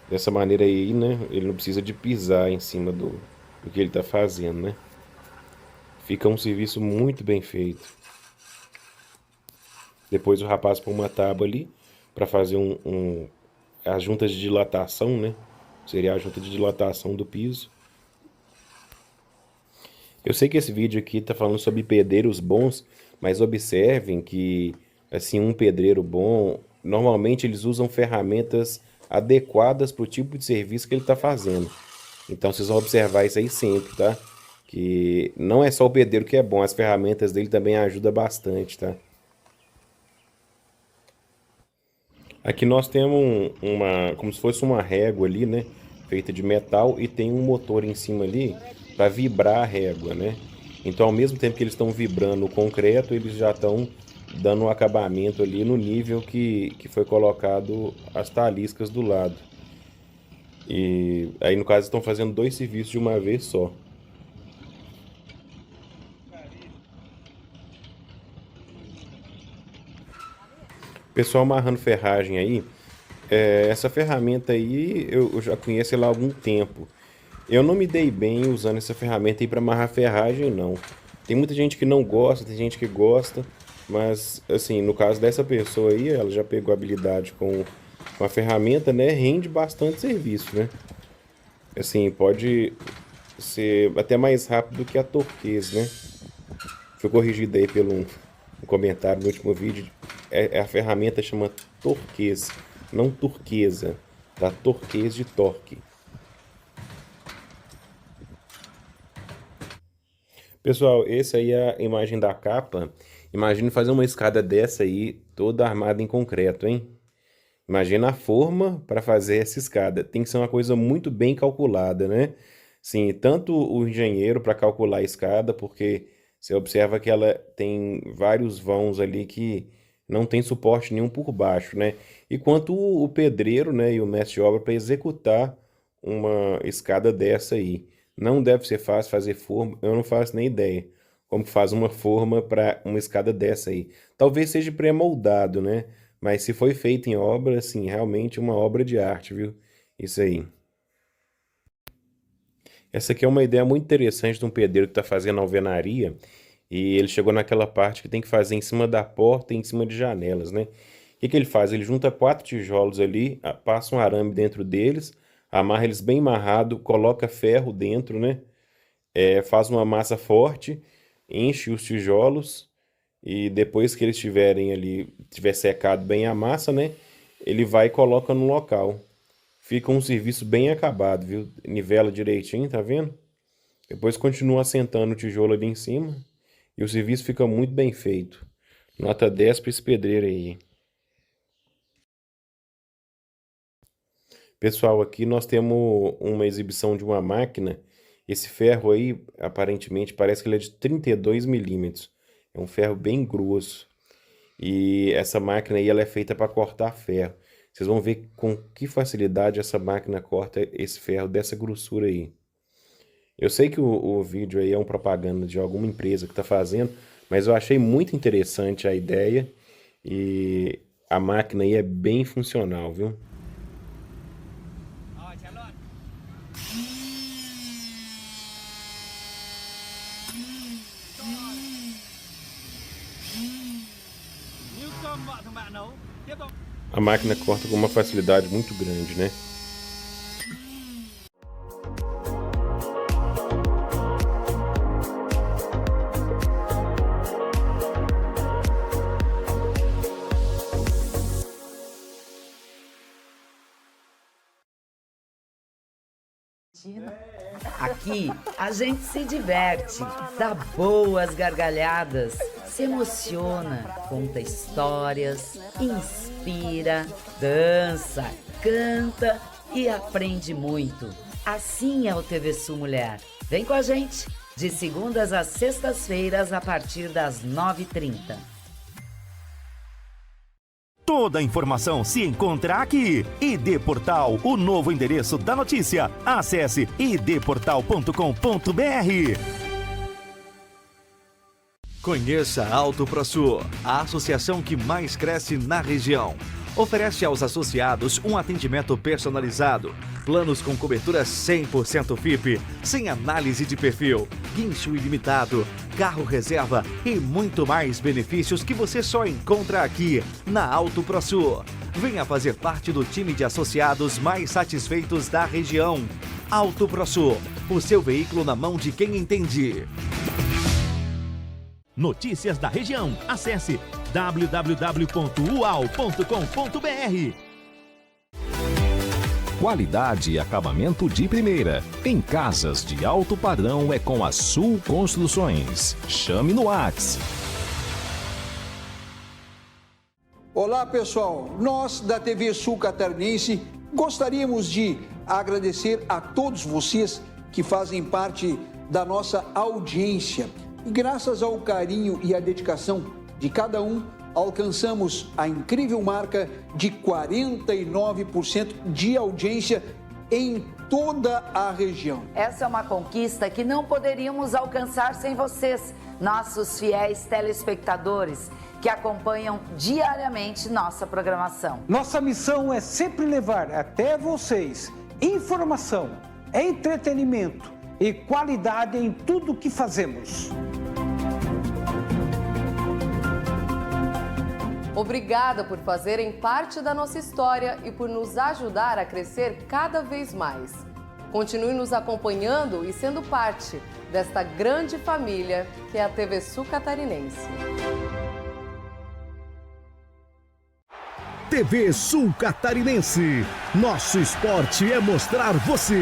Dessa maneira aí, né? Ele não precisa de pisar em cima do que ele tá fazendo, né? Fica um serviço muito bem feito. Depois o rapaz põe uma tábua ali para fazer as juntas de dilatação, né? Seria a junta de dilatação do piso. Eu sei que esse vídeo aqui tá falando sobre pedreiros bons, mas observem que, assim, um pedreiro bom, normalmente eles usam ferramentas adequadas para o tipo de serviço que ele está fazendo. Então vocês vão observar isso aí sempre, tá? Que não é só o pedreiro que é bom, as ferramentas dele também ajudam bastante, tá? Aqui nós temos como se fosse uma régua ali, né? Feita de metal e tem um motor em cima ali para vibrar a régua, né? Então, ao mesmo tempo que eles estão vibrando o concreto, eles já estão dando um acabamento ali no nível que foi colocado as taliscas do lado. E aí, no caso, estão fazendo 2 serviços de uma vez só. Pessoal amarrando ferragem aí, essa ferramenta aí eu já conheço ela há algum tempo. Eu não me dei bem usando essa ferramenta aí para amarrar ferragem, não. Tem muita gente que não gosta, tem gente que gosta, mas assim, no caso dessa pessoa aí, ela já pegou habilidade com a ferramenta, né? Rende bastante serviço, né? Assim, pode ser até mais rápido que a Torquês, né? Foi corrigido aí pelo um comentário no último vídeo. A ferramenta chama Torquês, não turquesa, tá? Torquês de torque. Pessoal, essa aí é a imagem da capa. Imagine fazer uma escada dessa aí, toda armada em concreto, hein? Imagina a forma para fazer essa escada. Tem que ser uma coisa muito bem calculada, né? Sim, tanto o engenheiro para calcular a escada, porque você observa que ela tem vários vãos ali que não tem suporte nenhum por baixo, né? E quanto o pedreiro, né, e o mestre de obra para executar uma escada dessa aí. Não deve ser fácil fazer forma, eu não faço nem ideia. como que faz uma forma para uma escada dessa aí. Talvez seja pré-moldado, né? Mas se foi feito em obra, assim, realmente uma obra de arte, viu? Isso aí. Essa aqui é uma ideia muito interessante de um pedreiro que está fazendo alvenaria e ele chegou naquela parte que tem que fazer em cima da porta e em cima de janelas, né? O que ele faz? Ele junta 4 tijolos ali, passa um arame dentro deles, amarra eles bem amarrado, coloca ferro dentro, né? Faz uma massa forte, enche os tijolos e depois que eles estiverem ali, tiver secado bem a massa, né? Ele vai e coloca no local. Fica um serviço bem acabado, viu? Nivela direitinho, tá vendo? Depois continua assentando o tijolo ali em cima e o serviço fica muito bem feito. Nota 10 para esse pedreiro aí. Pessoal, aqui nós temos uma exibição de uma máquina. Esse ferro aí, aparentemente, parece que ele é de 32 milímetros. É um ferro bem grosso. E essa máquina aí ela é feita para cortar ferro. Vocês vão ver com que facilidade essa máquina corta esse ferro dessa grossura aí. Eu sei que o vídeo aí é uma propaganda de alguma empresa que está fazendo, mas eu achei muito interessante a ideia e a máquina aí é bem funcional, viu? A máquina corta com uma facilidade muito grande, né? Aqui a gente se diverte, dá boas gargalhadas, se emociona, conta histórias, inspira, dança, canta e aprende muito. Assim é o TV Sul Mulher. Vem com a gente, de segundas às sextas-feiras a partir das 9h30. Toda a informação se encontra aqui. ID Portal, o novo endereço da notícia. Acesse idportal.com.br. Conheça a Auto ProSul, a associação que mais cresce na região. Oferece aos associados um atendimento personalizado, planos com cobertura 100% FIP, sem análise de perfil, guincho ilimitado, carro reserva e muito mais benefícios que você só encontra aqui na Auto ProSul. Venha fazer parte do time de associados mais satisfeitos da região. Auto ProSul, o seu veículo na mão de quem entende. Notícias da região. Acesse www.ual.com.br. Qualidade e acabamento de primeira. Em casas de alto padrão é com a Sul Construções. Chame no WhatsApp. Olá, pessoal. Nós da TV Sul Catarinense gostaríamos de agradecer a todos vocês que fazem parte da nossa audiência. E graças ao carinho e à dedicação de cada um, alcançamos a incrível marca de 49% de audiência em toda a região. Essa é uma conquista que não poderíamos alcançar sem vocês, nossos fiéis telespectadores, que acompanham diariamente nossa programação. Nossa missão é sempre levar até vocês informação, entretenimento e qualidade em tudo que fazemos. Obrigada por fazerem parte da nossa história e por nos ajudar a crescer cada vez mais. Continue nos acompanhando e sendo parte desta grande família que é a TV Sul Catarinense. TV Sul Catarinense. Nosso esporte é mostrar você.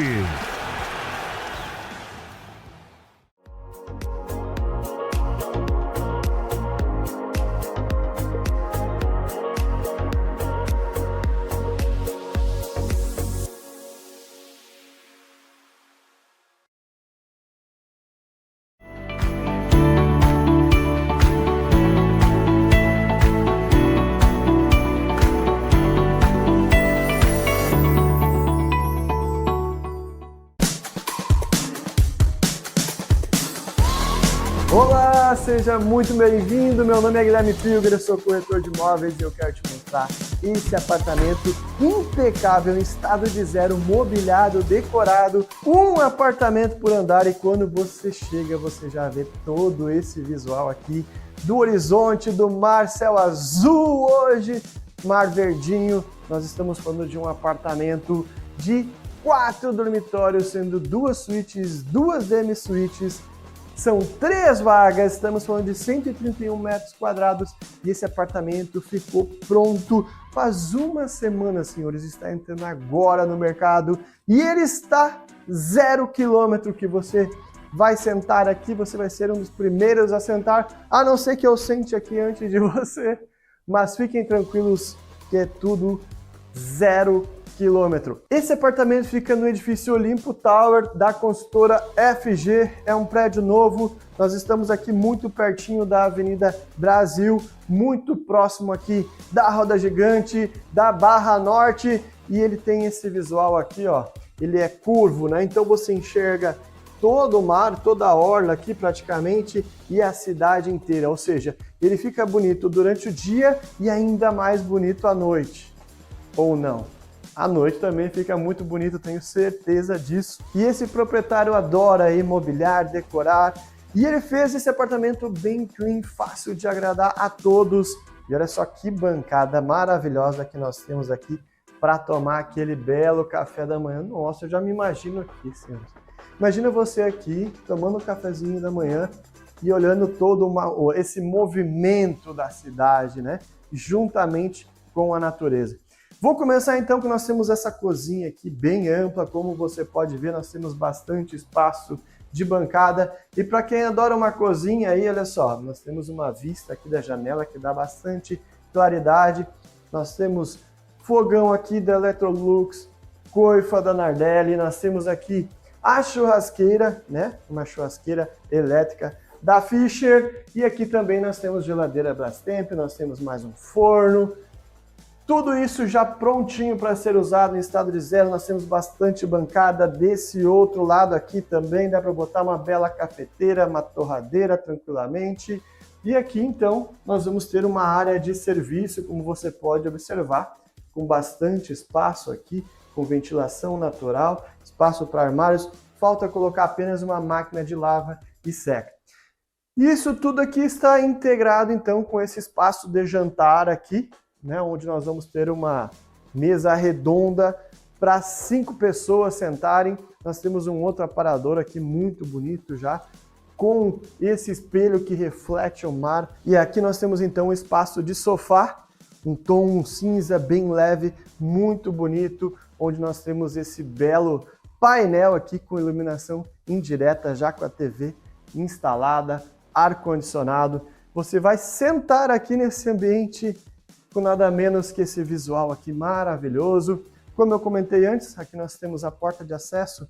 seja muito bem-vindo. Meu nome é Guilherme Pilger, eu sou corretor de imóveis e eu quero te mostrar esse apartamento impecável, em estado de zero, mobiliado, decorado, um apartamento por andar. E quando você chega, você já vê todo esse visual aqui do horizonte, do mar, céu azul hoje, mar verdinho. Nós estamos falando de um apartamento de 4 dormitórios, sendo 2 suítes, 2 demi-suítes. São 3 vagas, estamos falando de 131 metros quadrados e esse apartamento ficou pronto faz uma semana, senhores. Está entrando agora no mercado e ele está 0 quilômetro que você vai sentar aqui. Você vai ser um dos primeiros a sentar, a não ser que eu sente aqui antes de você. Mas fiquem tranquilos que é tudo 0 quilômetro. Esse apartamento fica no edifício Olimpo Tower da consultora FG, é um prédio novo. Nós estamos aqui muito pertinho da Avenida Brasil, muito próximo aqui da Roda Gigante, da Barra Norte, e ele tem esse visual aqui, ó. Ele é curvo, né? Então você enxerga todo o mar, toda a orla aqui praticamente e a cidade inteira, ou seja, ele fica bonito durante o dia e ainda mais bonito à noite, ou não? À noite também fica muito bonito, tenho certeza disso. E esse proprietário adora imobiliar, decorar. E ele fez esse apartamento bem clean, fácil de agradar a todos. E olha só que bancada maravilhosa que nós temos aqui para tomar aquele belo café da manhã. Nossa, eu já me imagino aqui, senhores. Imagina você aqui tomando um cafezinho da manhã e olhando todo esse movimento da cidade, né? Juntamente com a natureza. Vou começar então que nós temos essa cozinha aqui bem ampla, como você pode ver, nós temos bastante espaço de bancada. E para quem adora uma cozinha aí, olha só, nós temos uma vista aqui da janela que dá bastante claridade. Nós temos fogão aqui da Electrolux, coifa da Nardelli, nós temos aqui a churrasqueira, né? Uma churrasqueira elétrica da Fischer. E aqui também nós temos geladeira Brastemp, nós temos mais um forno. Tudo isso já prontinho para ser usado em estado de zero. Nós temos bastante bancada desse outro lado aqui também. Dá para botar uma bela cafeteira, uma torradeira tranquilamente. E aqui então nós vamos ter uma área de serviço, como você pode observar, com bastante espaço aqui, com ventilação natural, espaço para armários. Falta colocar apenas uma máquina de lava e seca. Isso tudo aqui está integrado então com esse espaço de jantar aqui, né, onde nós vamos ter uma mesa redonda para 5 pessoas sentarem. Nós temos um outro aparador aqui muito bonito já, com esse espelho que reflete o mar. E aqui nós temos então um espaço de sofá, um tom cinza bem leve, muito bonito, onde nós temos esse belo painel aqui com iluminação indireta, já com a TV instalada, ar-condicionado. Você vai sentar aqui nesse ambiente com nada menos que esse visual aqui maravilhoso. Como eu comentei antes, aqui nós temos a porta de acesso,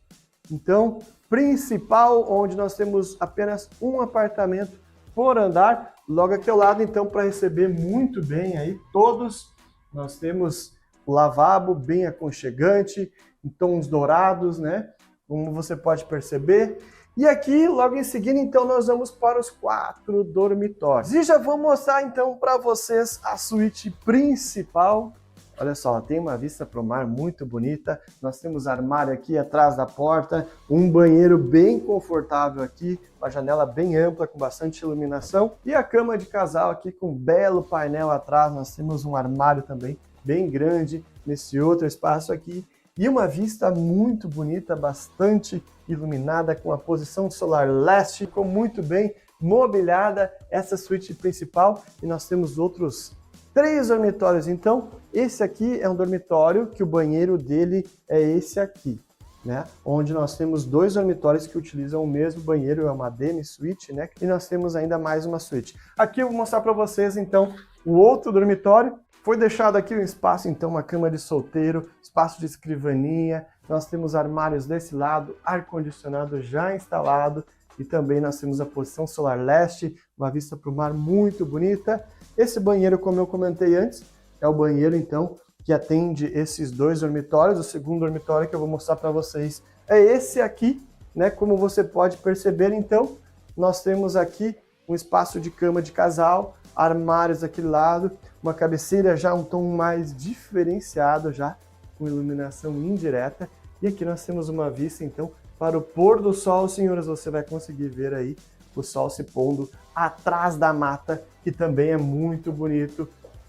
então, principal, onde nós temos apenas um apartamento por andar. Logo aqui ao lado, então, para receber muito bem aí todos, nós temos o lavabo bem aconchegante, em tons dourados, né? Como você pode perceber. E aqui, logo em seguida, então, nós vamos para os 4 dormitórios. E já vou mostrar, então, para vocês a suíte principal. Olha só, tem uma vista para o mar muito bonita. Nós temos armário aqui atrás da porta, um banheiro bem confortável aqui, uma janela bem ampla, com bastante iluminação. E a cama de casal aqui com um belo painel atrás. Nós temos um armário também bem grande nesse outro espaço aqui. E uma vista muito bonita, bastante iluminada, com a posição solar leste, ficou muito bem mobiliada essa suíte principal. E nós temos outros 3 dormitórios. Então, esse aqui é um dormitório que o banheiro dele é esse aqui, né? Onde nós temos 2 dormitórios que utilizam o mesmo banheiro, é uma demi-suíte, né? E nós temos ainda mais uma suíte. Aqui eu vou mostrar para vocês, então, o outro dormitório. Foi deixado aqui um espaço, então, uma cama de solteiro, espaço de escrivaninha. Nós temos armários desse lado, ar-condicionado já instalado. E também nós temos a posição solar leste, uma vista para o mar muito bonita. Esse banheiro, como eu comentei antes, é o banheiro, então, que atende esses 2 dormitórios. O segundo dormitório que eu vou mostrar para vocês é esse aqui, né? Como você pode perceber, então, nós temos aqui um espaço de cama de casal, armários daquele lado, uma cabeceira já um tom mais diferenciado já, com iluminação indireta. E aqui nós temos uma vista então para o pôr do sol, senhoras, você vai conseguir ver aí o sol se pondo atrás da mata, que também é muito bonito.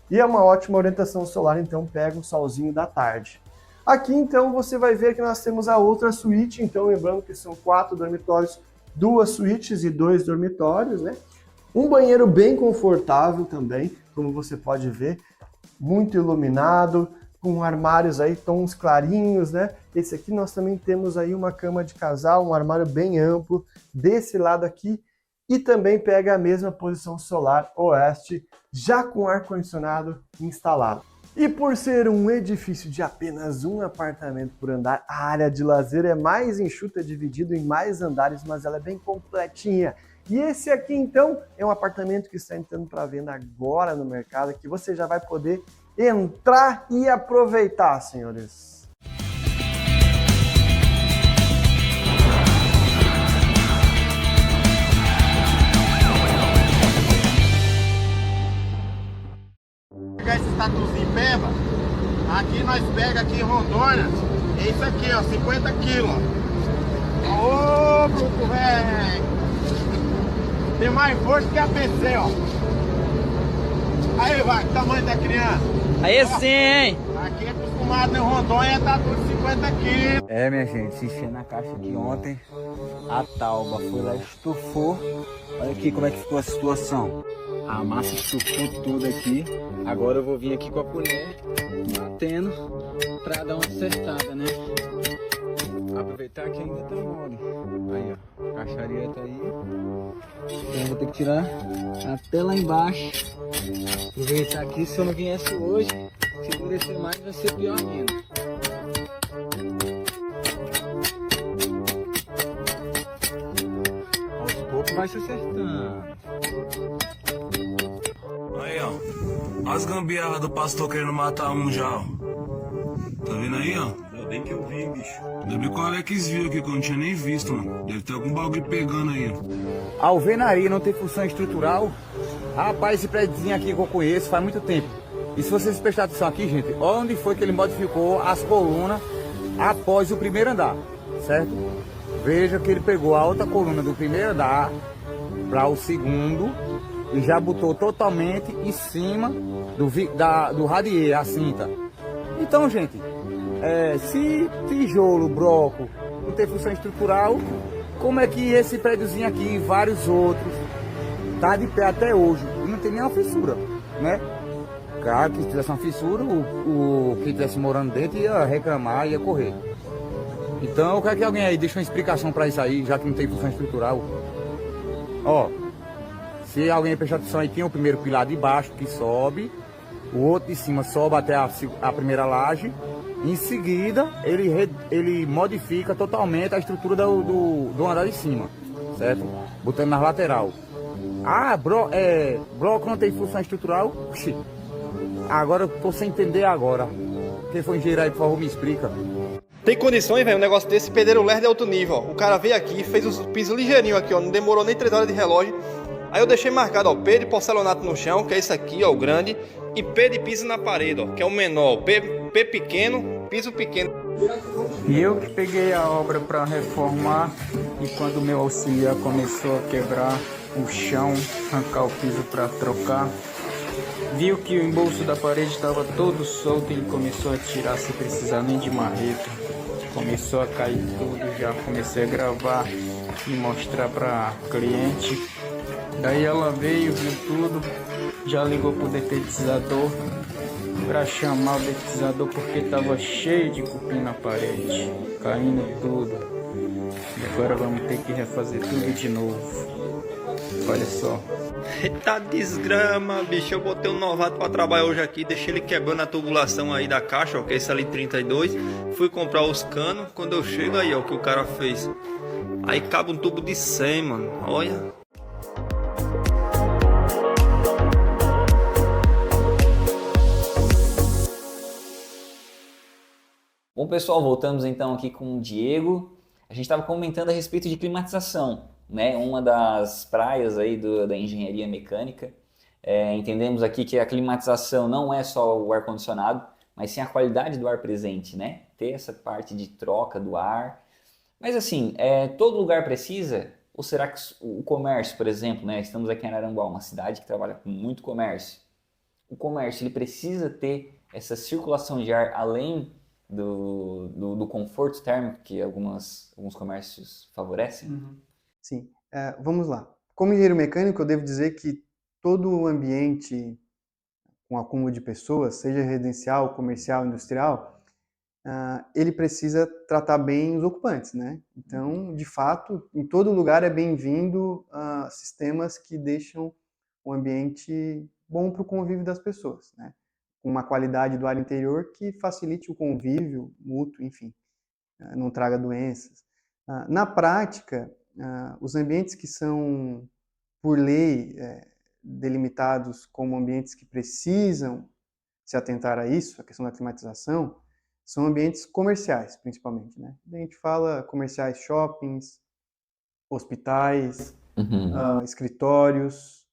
E é uma ótima orientação solar, então pega um solzinho da tarde. Aqui então você vai ver que nós temos a outra suíte, então lembrando que são 4 dormitórios, 2 suítes e 2 dormitórios, né? Um banheiro bem confortável também, como você pode ver, muito iluminado, com armários aí, tons clarinhos, né? Esse aqui nós também temos aí uma cama de casal, um armário bem amplo desse lado aqui, e também pega a mesma posição solar oeste, já com ar-condicionado instalado. E por ser um edifício de apenas um apartamento por andar, a área de lazer é mais enxuta, dividido em mais andares, mas ela é bem completinha. E esse aqui, então, é um apartamento que está entrando para venda agora no mercado, que você já vai poder entrar e aproveitar, senhores. Pegar esse tatuzinho peba, aqui nós pega aqui em Rondônia, é isso aqui, ó, 50 quilos. Ô, bruto, velho! Tem mais força que a PC, ó. Aí, vai, que tamanho da criança? Aí ó, sim, hein? Aqui é acostumado em Rondônia, tá tudo 50 quilos. É, minha gente, enchendo na caixa aqui ontem, a Tauba foi lá e estufou. Olha aqui como é que ficou a situação. A massa estufou tudo aqui. Agora eu vou vir aqui com a colher, batendo, pra dar uma acertada, né? Aproveitar que ainda tá mole. Aí, ó, a caixaria tá aí. Então eu vou ter que tirar até lá embaixo. Aproveitar aqui, se eu não viesse hoje, se endurecer mais vai ser pior ainda. Aos poucos vai se acertando. Aí, ó, as gambiarras do pastor querendo matar um já, ó. Tá vendo aí, ó? Ainda bem que eu vi, bicho. Ainda bem que o Alex viu aqui, que eu não tinha nem visto, mano. Deve ter algum bagulho pegando aí, ó. A alvenaria não tem função estrutural. Rapaz, esse prédiozinho aqui que eu conheço faz muito tempo. E se vocês prestarem atenção aqui, gente, olha onde foi que ele modificou as colunas após o primeiro andar, certo? Veja que ele pegou a outra coluna do primeiro andar para o segundo e já botou totalmente em cima do radier, a cinta. Então, gente, se tijolo, bloco não tem função estrutural, como é que esse prédiozinho aqui e vários outros tá de pé até hoje e não tem nenhuma fissura, né? Claro que se tivesse uma fissura, o que estivesse morando dentro ia reclamar, ia correr. Então eu quero que alguém aí deixe uma explicação para isso aí, já que não tem função estrutural. Ó, se alguém prestar atenção aí, tem o primeiro pilar de baixo que sobe, o outro de cima sobe até a primeira laje. Em seguida, ele modifica totalmente a estrutura do andar de cima, certo? Botando na lateral. Ah, bloco não tem função estrutural? Oxi. Agora eu tô sem entender agora. Quem foi engenheiro aí, por favor, me explica. Tem condições, velho, um negócio desse, pedreiro lerdo de alto nível, ó. O cara veio aqui, fez os pisos ligeirinho aqui, ó, não demorou nem 3 horas de relógio. Aí eu deixei marcado, ó, P de porcelanato no chão, que é esse aqui, ó, o grande, e P de piso na parede, ó, que é o menor, P pequeno, piso pequeno. E eu que peguei a obra para reformar, e quando meu auxiliar começou a quebrar o chão, arrancar o piso para trocar, viu que o embolso da parede estava todo solto e ele começou a tirar sem precisar nem de marreta. Começou a cair tudo, já comecei a gravar e mostrar para cliente. Daí ela veio, viu tudo, já ligou pro detetizador para chamar o detetizador porque estava cheio de cupim na parede, caindo tudo. E agora vamos ter que refazer tudo de novo. Olha só. Eita desgrama, bicho. Eu botei um novato pra trabalhar hoje aqui. Deixei ele quebrando a tubulação aí da caixa, ó, que é esse ali 32. Fui comprar os canos. Quando eu chego aí, ó, o que o cara fez. Aí cabe um tubo de 100, mano. Olha. Bom, pessoal, voltamos então aqui com o Diego. A gente estava comentando a respeito de climatização, né, uma das praias aí da engenharia mecânica. Entendemos aqui que a climatização não é só o ar-condicionado, mas sim a qualidade do ar presente, né? Ter essa parte de troca do ar. Mas assim, todo lugar precisa? Ou será que o comércio, por exemplo, né? Estamos aqui em Araranguá, uma cidade que trabalha com muito comércio. O comércio, ele precisa ter essa circulação de ar além do conforto térmico que alguns comércios favorecem? Sim. Vamos lá. Como engenheiro mecânico, eu devo dizer que todo o ambiente com acúmulo de pessoas, seja residencial, comercial, industrial, ele precisa tratar bem os ocupantes, né? Então, de fato, em todo lugar é bem-vindo sistemas que deixam o ambiente bom para o convívio das pessoas, né? Com uma qualidade do ar interior que facilite o convívio mútuo, enfim, não traga doenças. Na prática, os ambientes que são, por lei, delimitados como ambientes que precisam se atentar a isso, a questão da climatização, são ambientes comerciais, principalmente, né? A gente fala comerciais, shoppings, hospitais, escritórios,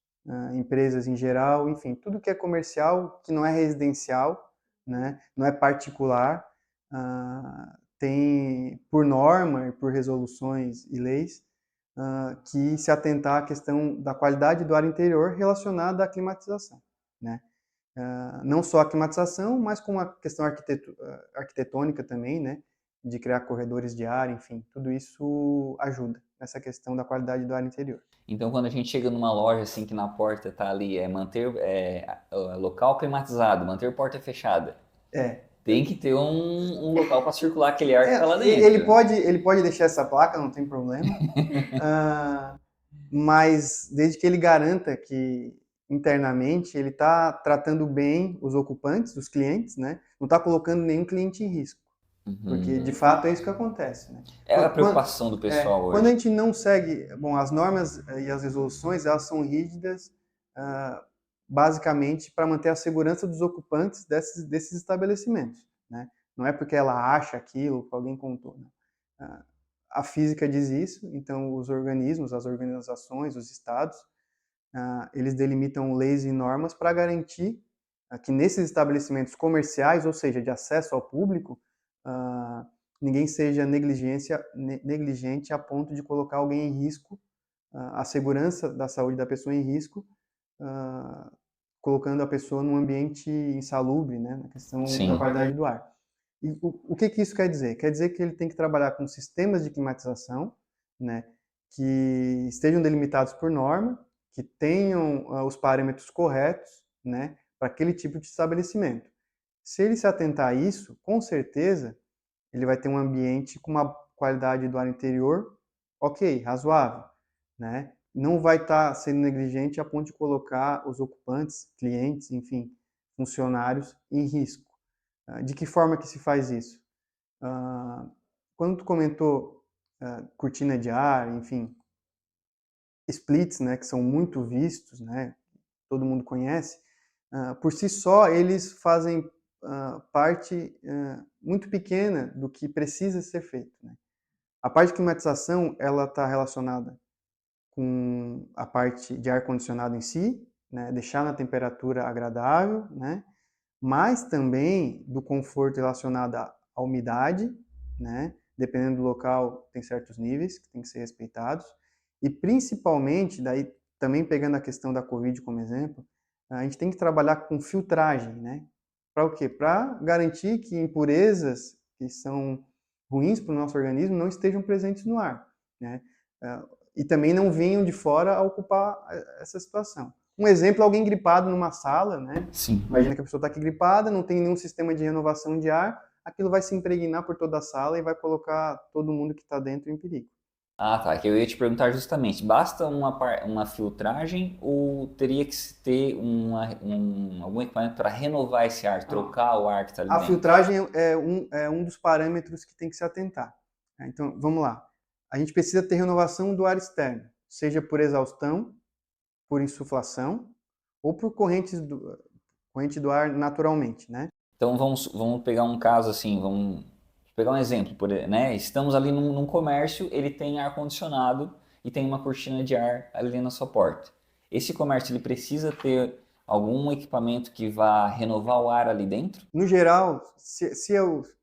empresas em geral, enfim, tudo que é comercial, que não é residencial, né? Não é particular, tem, por norma e por resoluções e leis, que se atentar à questão da qualidade do ar interior relacionada à climatização, né? Não só a climatização, mas com a questão arquitetônica também, né? De criar corredores de ar, enfim, tudo isso ajuda nessa questão da qualidade do ar interior. Então, quando a gente chega numa loja assim que na porta tá ali, manter local climatizado, manter porta fechada. Tem que ter um local para circular aquele ar que está lá dentro. Ele pode deixar essa placa, não tem problema. Mas desde que ele garanta que internamente ele está tratando bem os ocupantes, os clientes, né? Não está colocando nenhum cliente em risco. Porque, de fato, é isso que acontece, né? A preocupação do pessoal hoje. Quando a gente não segue... Bom, as normas e as resoluções, elas são rígidas, basicamente, para manter a segurança dos ocupantes desses estabelecimentos, né? Não é porque ela acha aquilo, que alguém contou, né? A física diz isso, então os organismos, as organizações, os estados, eles delimitam leis e normas para garantir que nesses estabelecimentos comerciais, ou seja, de acesso ao público, ninguém seja negligente a ponto de colocar alguém em risco, a segurança da saúde da pessoa em risco, colocando a pessoa num ambiente insalubre, né, na questão da qualidade do ar. E o que isso quer dizer? Quer dizer que ele tem que trabalhar com sistemas de climatização, né, que estejam delimitados por norma, que tenham os parâmetros corretos, né, para aquele tipo de estabelecimento. Se ele se atentar a isso, com certeza, ele vai ter um ambiente com uma qualidade do ar interior, ok, razoável, né? Não vai estar sendo negligente a ponto de colocar os ocupantes, clientes, enfim, funcionários em risco. De que forma que se faz isso? Quando tu comentou cortina de ar, enfim, splits, né, que são muito vistos, né, todo mundo conhece, por si só eles fazem parte muito pequena do que precisa ser feito, né? A parte de climatização, ela está relacionada com a parte de ar-condicionado em si, né, deixar na temperatura agradável, né, mas também do conforto relacionado à umidade, né, dependendo do local, tem certos níveis que tem que ser respeitados, e principalmente, daí também pegando a questão da Covid como exemplo, a gente tem que trabalhar com filtragem, né? Para o quê? Para garantir que impurezas que são ruins para o nosso organismo não estejam presentes no ar, né? E também não venham de fora a ocupar essa situação. Um exemplo, alguém gripado numa sala, né? Sim. Imagina que a pessoa está aqui gripada, não tem nenhum sistema de renovação de ar, aquilo vai se impregnar por toda a sala e vai colocar todo mundo que está dentro em perigo. Tá, que eu ia te perguntar justamente, basta uma filtragem ou teria que ter algum equipamento para renovar esse ar, trocar o ar que está ali dentro? A filtragem é um dos parâmetros que tem que se atentar. Então, vamos lá. A gente precisa ter renovação do ar externo, seja por exaustão, por insuflação ou por corrente do ar naturalmente, né? Então, vamos pegar um caso assim, vamos pegar um exemplo, né? Estamos ali num comércio, ele tem ar-condicionado e tem uma cortina de ar ali na sua porta. Esse comércio ele precisa ter algum equipamento que vá renovar o ar ali dentro? No geral,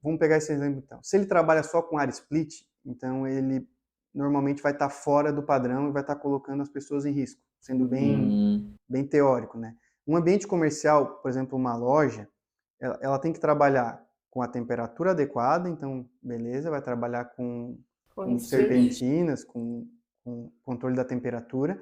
vamos pegar esse exemplo então. Se ele trabalha só com ar split, então ele normalmente vai estar fora do padrão e vai estar colocando as pessoas em risco, sendo bem teórico, né? Um ambiente comercial, por exemplo, uma loja, ela tem que trabalhar com a temperatura adequada, então, beleza, vai trabalhar com serpentinas, com controle da temperatura.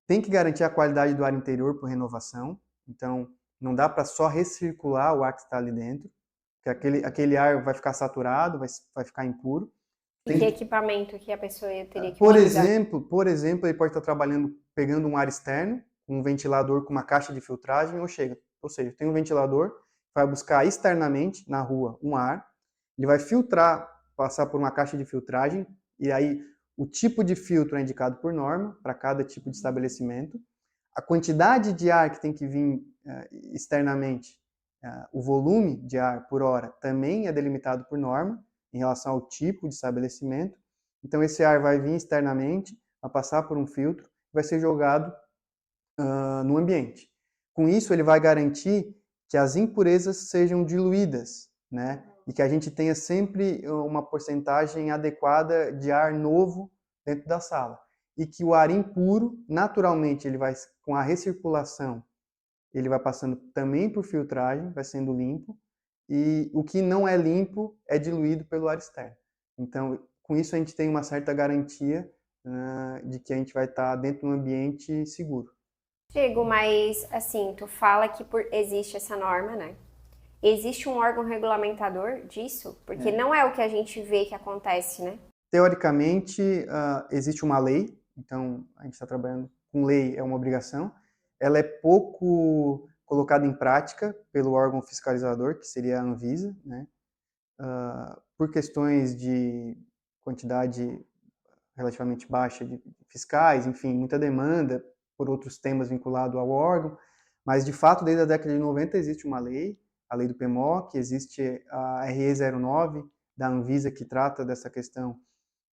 Tem que garantir a qualidade do ar interior por renovação, então não dá para só recircular o ar que está ali dentro, porque aquele ar vai ficar saturado, vai ficar impuro. E que equipamento que a pessoa teria que Por utilizar? exemplo, ele pode estar trabalhando, pegando um ar externo, um ventilador com uma caixa de filtragem, ou seja, tem um ventilador, vai buscar externamente na rua um ar, ele vai filtrar, passar por uma caixa de filtragem, e aí o tipo de filtro é indicado por norma para cada tipo de estabelecimento, a quantidade de ar que tem que vir externamente, o volume de ar por hora também é delimitado por norma em relação ao tipo de estabelecimento. Então esse ar vai vir externamente, vai passar por um filtro, vai ser jogado no ambiente. Com isso ele vai garantir que as impurezas sejam diluídas, né? E que a gente tenha sempre uma porcentagem adequada de ar novo dentro da sala. E que o ar impuro, naturalmente, ele vai, com a recirculação, ele vai passando também por filtragem, vai sendo limpo, e o que não é limpo é diluído pelo ar externo. Então, com isso a gente tem uma certa garantia de que a gente vai estar dentro de um ambiente seguro. Diego, mas assim, tu fala que existe essa norma, né? Existe um órgão regulamentador disso? Porque não é o que a gente vê que acontece, né? Teoricamente, existe uma lei, então a gente está trabalhando com lei, é uma obrigação. Ela é pouco colocada em prática pelo órgão fiscalizador, que seria a Anvisa, né? Por questões de quantidade relativamente baixa de fiscais, enfim, muita demanda por outros temas vinculados ao órgão, mas de fato desde a década de 90 existe uma lei, a lei do PMOC, existe a RE09 da Anvisa que trata dessa questão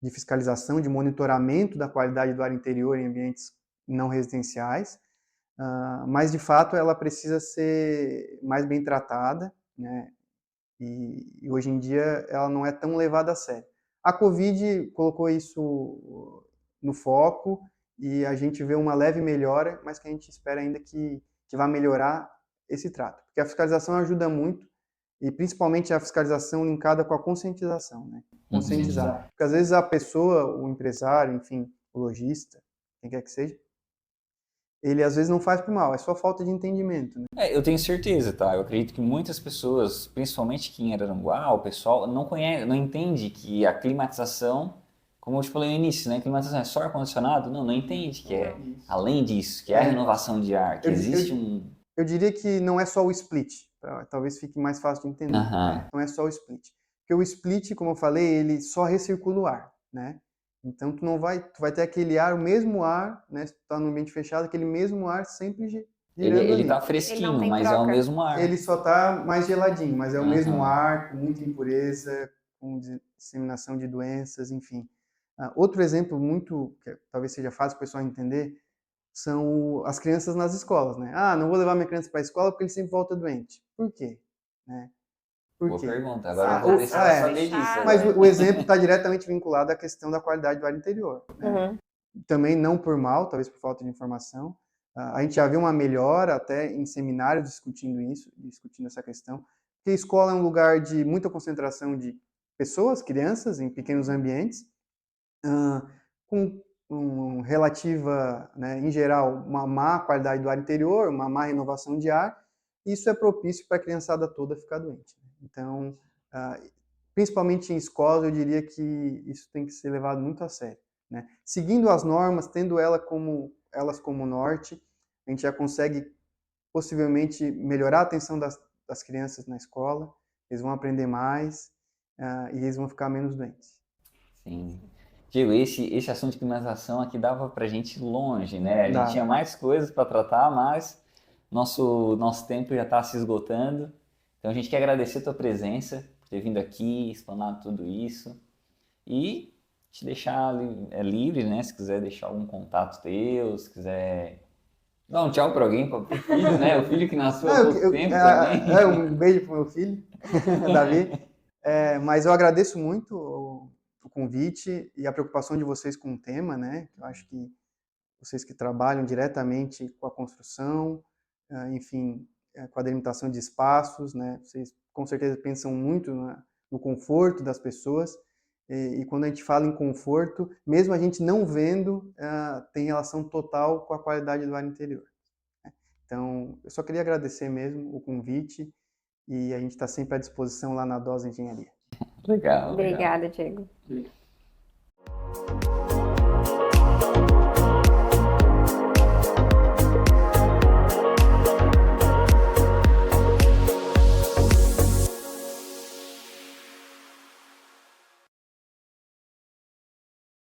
de fiscalização, de monitoramento da qualidade do ar interior em ambientes não residenciais, mas de fato ela precisa ser mais bem tratada, né? E hoje em dia ela não é tão levada a sério. A Covid colocou isso no foco e a gente vê uma leve melhora, mas que a gente espera ainda que vai melhorar esse trato. Porque a fiscalização ajuda muito, e principalmente a fiscalização linkada com a conscientização, né? Conscientizar. Porque às vezes a pessoa, o empresário, enfim, o lojista, quem quer que seja, ele às vezes não faz por mal, é só falta de entendimento, né? Eu tenho certeza, tá? Eu acredito que muitas pessoas, principalmente aqui em Araranguá, o pessoal não entende que a climatização, como eu te falei no início, né? Climatização é só ar-condicionado? Não entende que é além disso, que é a renovação de ar, que existe Eu diria que não é só o split, talvez fique mais fácil de entender. Não é só o split. Porque o split, como eu falei, ele só recircula o ar, né? Então tu vai ter aquele ar, o mesmo ar, né? Se tu tá no ambiente fechado, aquele mesmo ar sempre girando ele tá fresquinho, mas é o mesmo ar. Ele só tá mais geladinho, mas é o mesmo ar, com muita impureza, com disseminação de doenças, enfim. Outro exemplo muito, que talvez seja fácil o pessoal entender, são as crianças nas escolas, né? Não vou levar minha criança para a escola porque ele sempre volta doente. Por quê? Né? Boa pergunta, agora eu vou precisar saber disso. Mas o exemplo está diretamente vinculado à questão da qualidade do ar interior. Né? Também não por mal, talvez por falta de informação. A gente já viu uma melhora até em seminários discutindo essa questão, porque a escola é um lugar de muita concentração de pessoas, crianças, em pequenos ambientes, com relativa, né, em geral, uma má qualidade do ar interior, uma má renovação de ar, isso é propício para a criançada toda ficar doente. Então, principalmente em escolas, eu diria que isso tem que ser levado muito a sério, né? Seguindo as normas, tendo elas como norte, a gente já consegue possivelmente melhorar a atenção das crianças na escola, eles vão aprender mais e eles vão ficar menos doentes. Sim. Diego, esse assunto de climatização aqui dava pra gente ir longe, né? A gente tinha mais coisas para tratar, mas nosso tempo já está se esgotando. Então a gente quer agradecer a tua presença, por ter vindo aqui, explanado tudo isso. E te deixar livre, né? Se quiser deixar algum contato teu, se quiser dar um tchau para alguém, para o filho, né? O filho que nasceu há pouco tempo também. Um beijo pro meu filho, Davi. Mas eu agradeço muito o convite e a preocupação de vocês com o tema, né? Eu acho que vocês que trabalham diretamente com a construção, enfim, com a delimitação de espaços, né? Vocês com certeza pensam muito no conforto das pessoas. E quando a gente fala em conforto, mesmo a gente não vendo, tem relação total com a qualidade do ar interior. Então, eu só queria agradecer mesmo o convite e a gente está sempre à disposição lá na Dose Engenharia. Legal. Obrigada, Diego.